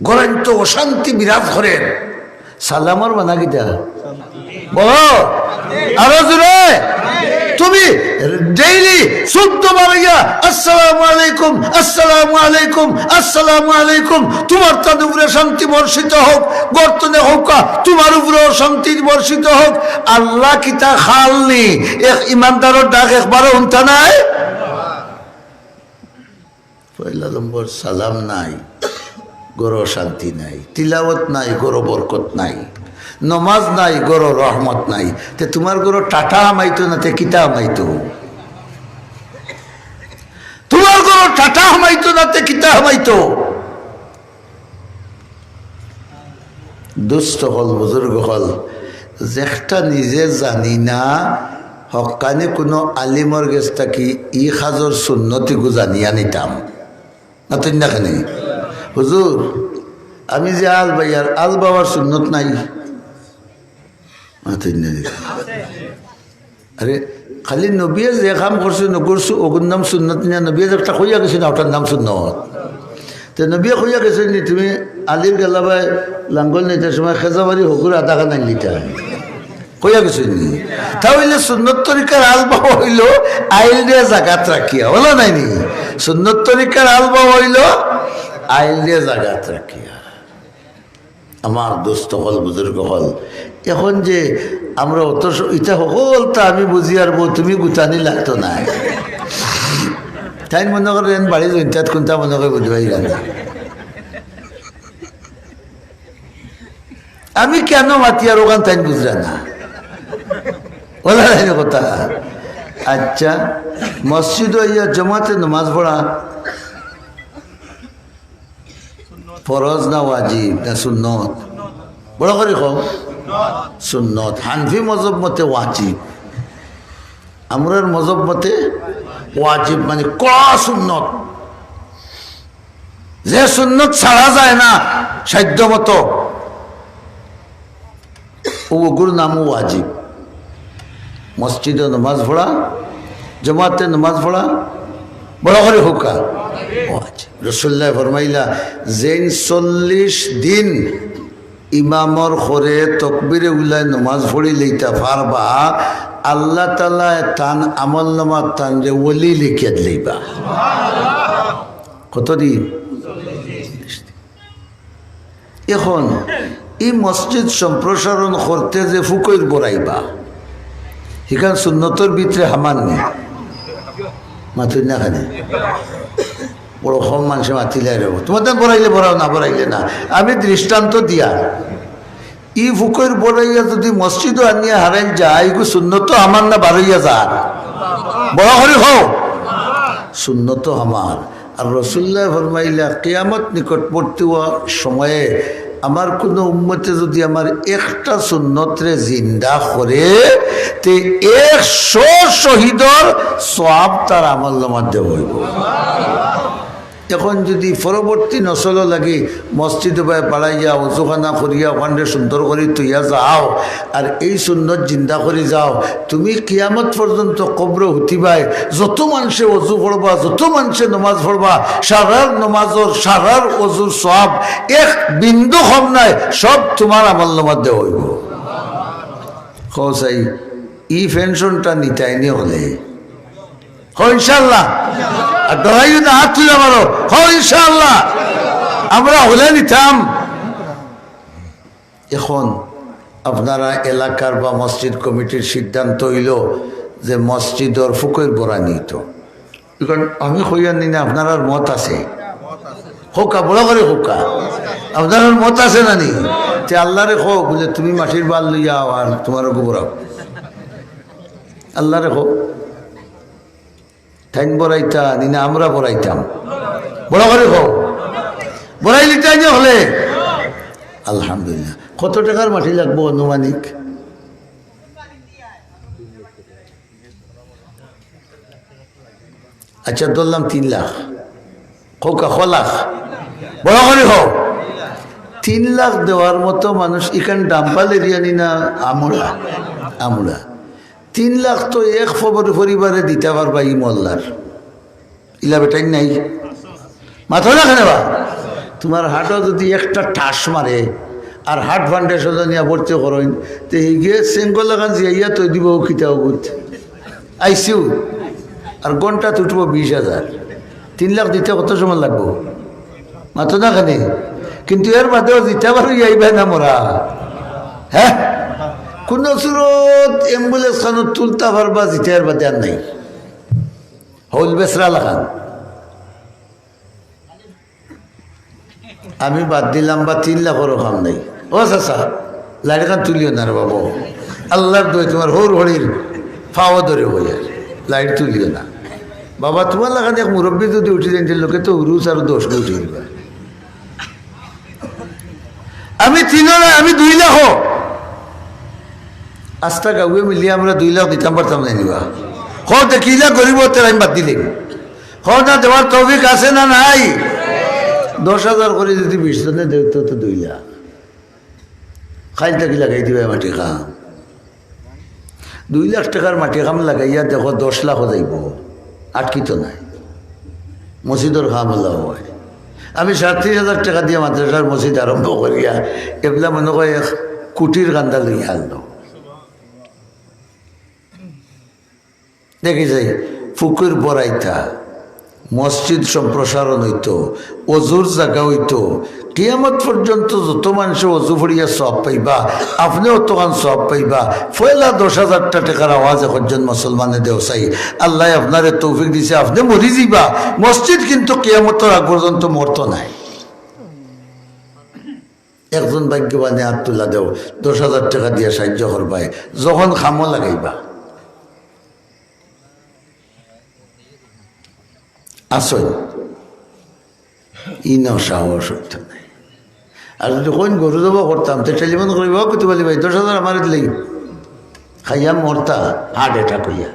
গরেন তো অশান্তি বিরাজ করেন সালামর মানা গিতা বলো আরো জোরে তুমি ডেইলি 14 বার ইয়া আসসালামু আলাইকুম আসসালামু আলাইকুম আসসালামু আলাইকুম তোমার তার উপরে শান্তি বর্ষিত হোক গর্তনে হোক তোমার উপরে শান্তি বর্ষিত হোক আল্লাহ কিতা খালনি এক ইমানদারের ডাক একবারও উনতা নাই পয়লা নম্বর সালাম নাই গরো শান্তি নাই তিলাওয়াত নাই গরো বরকত নাই নমাজ নাই গরো রহমত নাই তে তোমার গরো টাটা হামাইতো না তে কিতা হামাইতো তোমার গরো টাটা হামাইতো না তে কিতা হামাইতো দুষ্ট হল বুজুর্গ হল যেটা নিজে জানি না হকানি কোনো আলিমর গেছ থাকি ই সাজর সুন্নতিকো জানিয়া নিতাম না তুই না খানি হুজুর আমি যে আল ভাইয়ার আল বাবার সুন্নত নাই আরে খালি নবীয়ে যে কাম করছো নকরছো ওগুর নাম সুন্নত না নবীয়ে একটা কইয়া গেছে না ওটার নাম সুন্নত তো নবীয়ে কইয়া গেছে নি তুমি আলির গেলাবাই লাঙ্গল নিতে সময় খেজাবাড়ি হকুর আধা খান আনলিটা কইয়া গেছে নি তাহলে সুন্নত তরিকার আল বাবা হইল আইল দিয়ে জাগাত রাখিয়া বলো নাই নি সুন্নত তরিকার আল বাবা হইল আইল দিয়ে জাগাত রাখিয়া আমার দোস্ত হল বুজুর্গ হল এখন যে আমরা অত ইটা হল তা আমি বুঝি আর বউ তুমি গুতানি লাগতো না তাই মনে করেন বাড়ি জয়ন্তাত কোনটা মনে করে বুঝবাই না আমি কেন মাতি আর ওখান তাই বুঝরা না বলা যায় না কথা আচ্ছা মসজিদ ইয়া জমাতে নামাজ পড়া ফরজ না ওয়াজিব না সুন্নত বড় করে কও সুন্নত হানফি মজব মতে ওয়াজিব আমরার মজব মতে ওয়াজিব মানে কড়া সুন্নত যে সুন্নত ছাড়া যায় না সাধ্য মতো ওগুর নাম ওয়াজিব মসজিদে নামাজ পড়া জমাতে নামাজ পড়া বড় করে হুকা রসুল্লাহ ফরমাইলা যেন 40 দিন ইমামর খরে তকবিরে উল্লায় নমাজ পড়ি লইতা পারবা আল্লাহ তাআলা তান আমল নামা তান রে ওলি লিখিয়া দিবা কতদিন এখন এই মসজিদ সম্প্রসারণ করতে যে ফুকইর বড়াইবা এখান সুন্নতর ভিতরে হামান নেই মাতুই না খানে বড় কম মানুষে মাতিলে রেব তোমাদের বড়াইলে বড়াও না বড়াইলে না আমি দৃষ্টান্ত দিয়া ই ফুকইর বড়াইয়া যদি মসজিদও আনিয়া হারাইন যায় এগু সুন্নত আমার না বারইয়া যার বড় করে হোক সুন্নত আমার আর রসুল্লাহ ফরমাইলা কিয়ামত নিকটবর্তী সময়ে আমার কোনো উম্মতে যদি আমার একটা সুন্নতরে জিন্দা করে তে 100 শহীদর সওয়াব তার আমল নামায় দেব হইব এখন যদি পরবর্তী নসল লাগে মসজিদে পাড়াইয়া অজুখানা করিয়া ওখানে সুন্দর করে তুইয়া যাও আর এই সুন্নত জিন্দা করে যাও তুমি কিয়ামত পর্যন্ত কবর হুতিবাই যত মানুষে অজু পড়বা যত মানুষে নমাজ পড়বা সারার নমাজর সারার অজুর সব এক বিন্দু কম নাই সব তোমার আমল নামায় দেওয়া হইব চাই ই পেনশনটা নিতাইনি হলে ইনশাল্লাহ আর ডরাইও না হাত তুলে মারো ইনশাল্লাহ আমরা হলে নিতাম এখন আপনারা এলাকার বা মসজিদ কমিটির সিদ্ধান্ত হইল যে মসজিদর ফুকইর বড়া নিত কারণ আমি হইয়া নি না আপনার মত আছে হোকা বড় করে হোকা আপনার মত আছে না নি তে আল্লাহরে খো বলে তুমি মাটির বাল লইয়া আর তোমার গোবরাও আল্লাহরে খো ঠাইন বড়াইতা নিনা আমরা বড়াইতাম বড় করে খাও বড়াই লিটাই যে হলে আলহামদুলিল্লাহ। কত টাকার মাটি লাগবো আনুমানিক? আচ্ছা ধরলাম 3 লাখ, হোক লাখ, বড় করে হোক। 3 লাখ দেওয়ার মতো মানুষ এখানে ডাম্পাল এরিয়ানি না আমুড়া? আমুড়া 3 লাখ তো এক পরিবারে দিতে পারবা ই মল্লার ইলা বেটাই নাই মাথা না কেন বা? তোমার হাটও যদি একটা ঠাস মারে আর হাট ফান্ডেশন নিয়ে ভর্তি করেন তো গিয়ে সেঙ্গল লাগান জিয়াইয়া তৈ দিব খিতাও গুত আইসিউ আর ঘন্টা উঠব 20,000। 3 লাখ দিতে কত সময় লাগবো? মাথা না কেন? কিন্তু এর বাদেও দিতে পারো যাইবে না মোরা। হ্যাঁ কোন সুরত অ্যাম্বুলেন্স খানো তুলতে পারবা জিতে এর বাদে আর নাই। হল বেসরা লাগান আমি বাদ দিলাম বা 3 লাখেরও কাম নাই। ও চাচা লাইট খান তুলিও না রে বাবু, আল্লাহর দই তোমার হর হরির ফাওয়া ধরে হই আর লাইট তুলিও না বাবা। তোমার লাগান এক মুরব্বী যদি উঠে দেন লোকে তো উরুস আর 10 উঠে দিবা। আমি 3 না আমি 2 লাখ আস্তা গাঁয়ে মিলিয়ে আমরা 2 লাখ দিতাম পারতাম না নিবা। হ দেখিলা গরিব আমি বাদ দিলেন। হ না দেওয়ার তৌফিক আছে না নাই? 10,000 করে যদি 20 জনে দেব তো 2 লাখ খাইলটা কি লাগাই দিবে মাটি খাম। 2 লাখ টাকার মাটি খাম লাগাইয়া দেখো 10 লাখও যাইব, আটকিত নাই। মসজিদর খাম আল্লাহ হয়। আমি 37,000 টাকা দিয়ে মাদ্রাসার মসজিদ আরম্ভ করিয়া এগুলা মনে হয় 1 কোটির গান্দা লইয়া আনলো। দেখি যাই ফুকুর বড়াইতা মসজিদ সম্প্রসারণ হইতো, অজুর জায়গা হইতো, কিয়ামত পর্যন্ত যত মানুষ অজু ফড়িয়া সব পাইবা আপনিও তখন সব পাইবা। পয়লা 10,000 টাকার আওয়াজ একজন মুসলমানে দেও চাই আল্লাহ আপনারে তৌফিক দিছে আপনি মরি যাইবা। মসজিদ কিন্তু কিয়ামতের আগ পর্যন্ত মরত নাই। একজন ভাগ্যবানে হাত তুলা দেও 10,000 টাকা দিয়ে সাহায্য করবাই যখন খামো লাগাইবা। আসল ইন সাহস হইত নাই। আর যদি কোন গরু দেবো করতাম তো টেলিফোন করিব কত বলি ভাই 10,000 আমার দিলেই খাইয়া মরতা হার্ট অ্যাটাক হইয়া।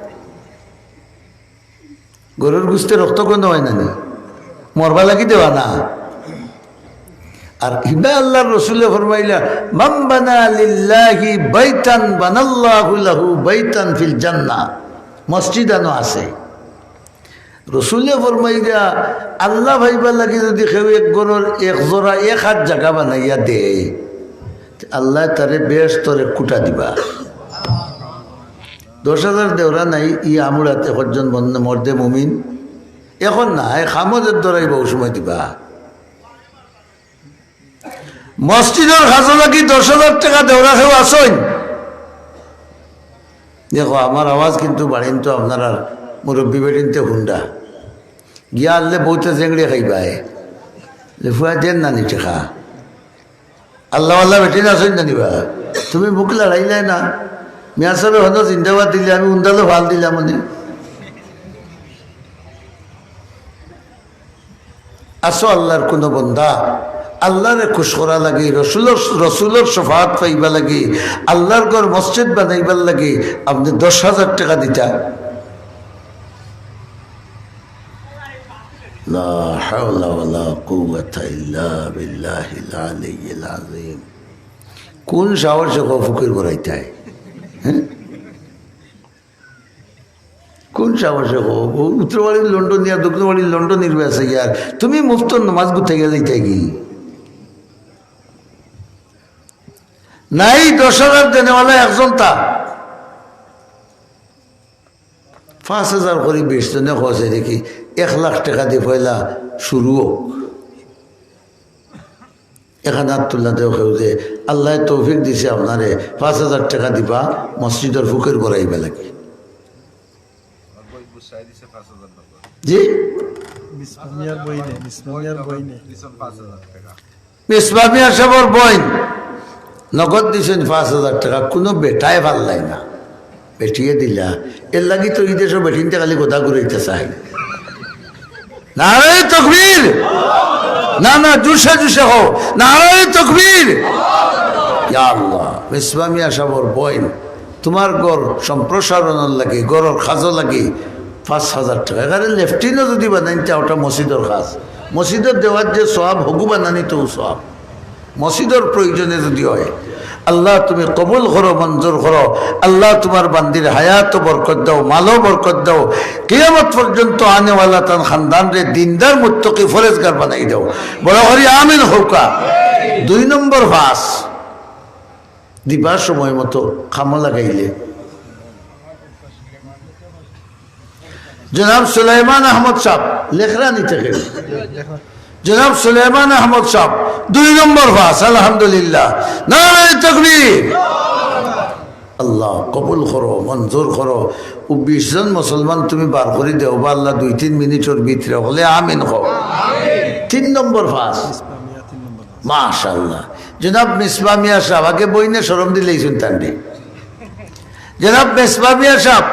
গরুর গুস্তে রক্ত গন্ধ হয় না নি মরবা লাগি দেওয়া না। আর ইবা আল্লাহর রাসূলে ফরমাইলা মান বানা লিল্লাহি বাইতান বানাল্লাহু লাহু বাইতান ফিল জান্নাহ। মসজিদ আনো আছে রসুলে ফরমাইয়া আল্লাহ ভাইবার লাগে যদি কেউ এক গরুর 1 জোড়া 1 হাত জায়গা বানাইয়া দে আল্লাহ তারে বেশ তোরে কুটা দিবা। 10,000 দেওরা নাই ই আমুড়াতে একজন মর্দে মুমিন এখন না খামদের দরাই বহু সময় দিবা। মসজিদের খাজা লাগি 10,000 টাকা দেওরা কেউ আসেন। দেখো আমার আওয়াজ কিন্তু বাড়িন তো আপনারা মুরব্বী বেটিনতে হুন্ডা গিয়া আনলে বউতে জেংড়ে খাইবাই ফুয়া দেন না নিচে খা আল্লাহ আল্লাহ বেটিন আসেন না নিবা। তুমি মুখ লড়াইলাই না মিয়া সাহেব হতো জিন্দাবাদ দিলে আমি উন্দালো ভাল দিলাম মানে আসো আল্লাহর কোনো বন্দা আল্লাহরে খুশ করা লাগে রসুলের শফাত পাইবা লাগে আল্লাহর ঘর মসজিদ বানাইবার লাগে আপনি 10,000 টাকা দিতা। লা হাওলা ওয়ালা কুওয়াতা ইল্লা বিল্লাহিল আলিয়্যিল আযীম। কোন সাহসে ফকির করাইতে হ্যাঁ কোন সাহসে উত্তর বাড়ির লন্ডন দিয়া দক্ষিণ বাড়ির লন্ডন নির্বে আছে ইয়ার তুমি মুফত নামাজ গুতে গেলেই থাকি নাই। 10,000 দেনেওয়ালা একজন তা 5,000 করে 20 জনে খসে দেখি 1 লাখ টাকা দিয়ে পয়লা শুরু হোক। এখানে আবদুল্লাহ দেও কেউ যে আল্লাহ তৌফিক দিছে আপনারে 5,000 টাকা দিবা মসজিদের ফুকের বড়াইবা লাগে। জি মিসবামিয়ার সবর বইন নগদ দিছেন 5,000 টাকা। কোনো বেটায় ভাল লাই না বেটিয়ে দিলা এর লাগি তো ঈদের সব বেটিনতে খালি গোদা ঘুরাইতে চাই নারায়ে তাকবীর, না না জুসে জুসে হো, নারায়ে তাকবীর। ইয়া আল্লাহ, মিসবাহ মিয়া সাহেবর বইন তোমার গড় সম্প্রসারণের লাগে, গড়ের খাজো লাগে 5,000 টাকা। এখানে লেফটিনও যদি বানাইতে ওটা মসজিদের কাজ, মসজিদের দেওয়ার যে সওয়াব হগু বানানি তো সওয়াব, মসজিদের প্রয়োজনে যদি হয়। আল্লাহ তুমি কবুল করো, মঞ্জুর করো। আল্লাহ তোমার বান্দির হায়াত বরকত দাও, মালও বরকত দাও। কিয়ামত পর্যন্ত আনেওয়ালা তান খানদান রে দিনদার মুত্তাকি ফরেজগার বানাই দাও। বড় হরি আমিন হৌকা। 2 নম্বর ভাস দিবার সময় মতো খামো লাগাইলে জনাব সুলাইমান আহমদ সাহেব লেখরানি থেকে, জনাব সুলাইমান আহমদ সাহেব 2 নম্বর ভাস। আলহামদুলিল্লাহ, নারায়ে তাকবীর। আল্লাহ কবুল করো, মঞ্জুর করো। 20 জন মুসলমান তুমি বার করে দেও বা আল্লাহ 2-3 মিনিটের ভিতরে হলে আমিন হো। 3 নম্বর ভাস মাশাআল্লাহ। জনাব মিসবাহ মিয়া সাহেব আগে বইনে শরম দিলেই শুনতেন রে। জনাব মিসবাহ মিয়া সাহেব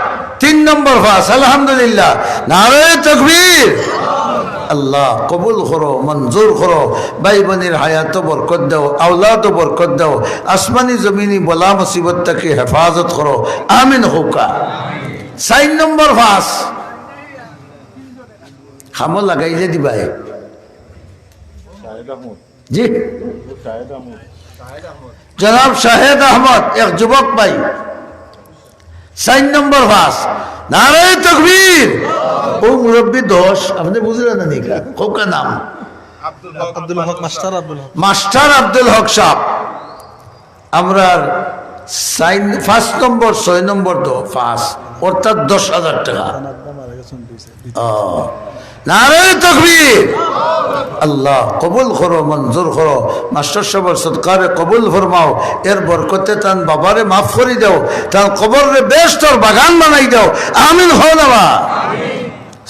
3 নম্বর ভাস। আলহামদুলিল্লাহ, নারায়ে তাকবীর। আল্লাহ কবুল করো, মঞ্জুর করো। ভাই বোনের হায়াত বরকত দাও, আওলাদ বরকত দাও। আসমানি জমিনি বলা মুসিবত থেকে হেফাজত করো, আমিন হোকা। 4 নম্বর ভাস খামো লাগাইলে দিবাই জি। জনাব শাহেদ আহমদ এক যুবক ভাই, 4 নম্বর ভাস। নারায়ে তাকবীর। ও মুরব্বী 10 আপনি বুঝলেন না নিকা কোকা নাম? আব্দুল হক, মাস্টার আব্দুল হক, মাস্টার আব্দুল হক সাহেব। আমরা 5 নম্বর 6 নম্বর তো পাস অর্থাৎ 10,000 টাকা। নারায়ে তাকবীর। আল্লাহ কবুল করো, মঞ্জুর করো। মাস্টার সাহেবের সদকারে কবুল ফরমাও। এর বরকতে তান বাবারে মাফ করে দাও, তার কবরে বেশতর বাগান বানাই দাও, আমিন হো না।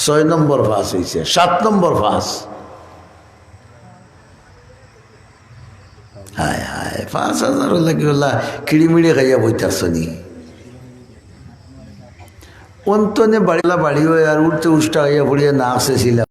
6 নম্বর ফাঁস হয়েছে। 7 নম্বর ফাঁস। হায় হায় 5,000 লাগে ওলা কিড়িমিড়ি খাইয়া বইতাছনি অন্তনে বাড়িলা বাড়ি হয়ে আর উঠতে উষ্টা হইয়া পড়িয়া না আসেছিলাম।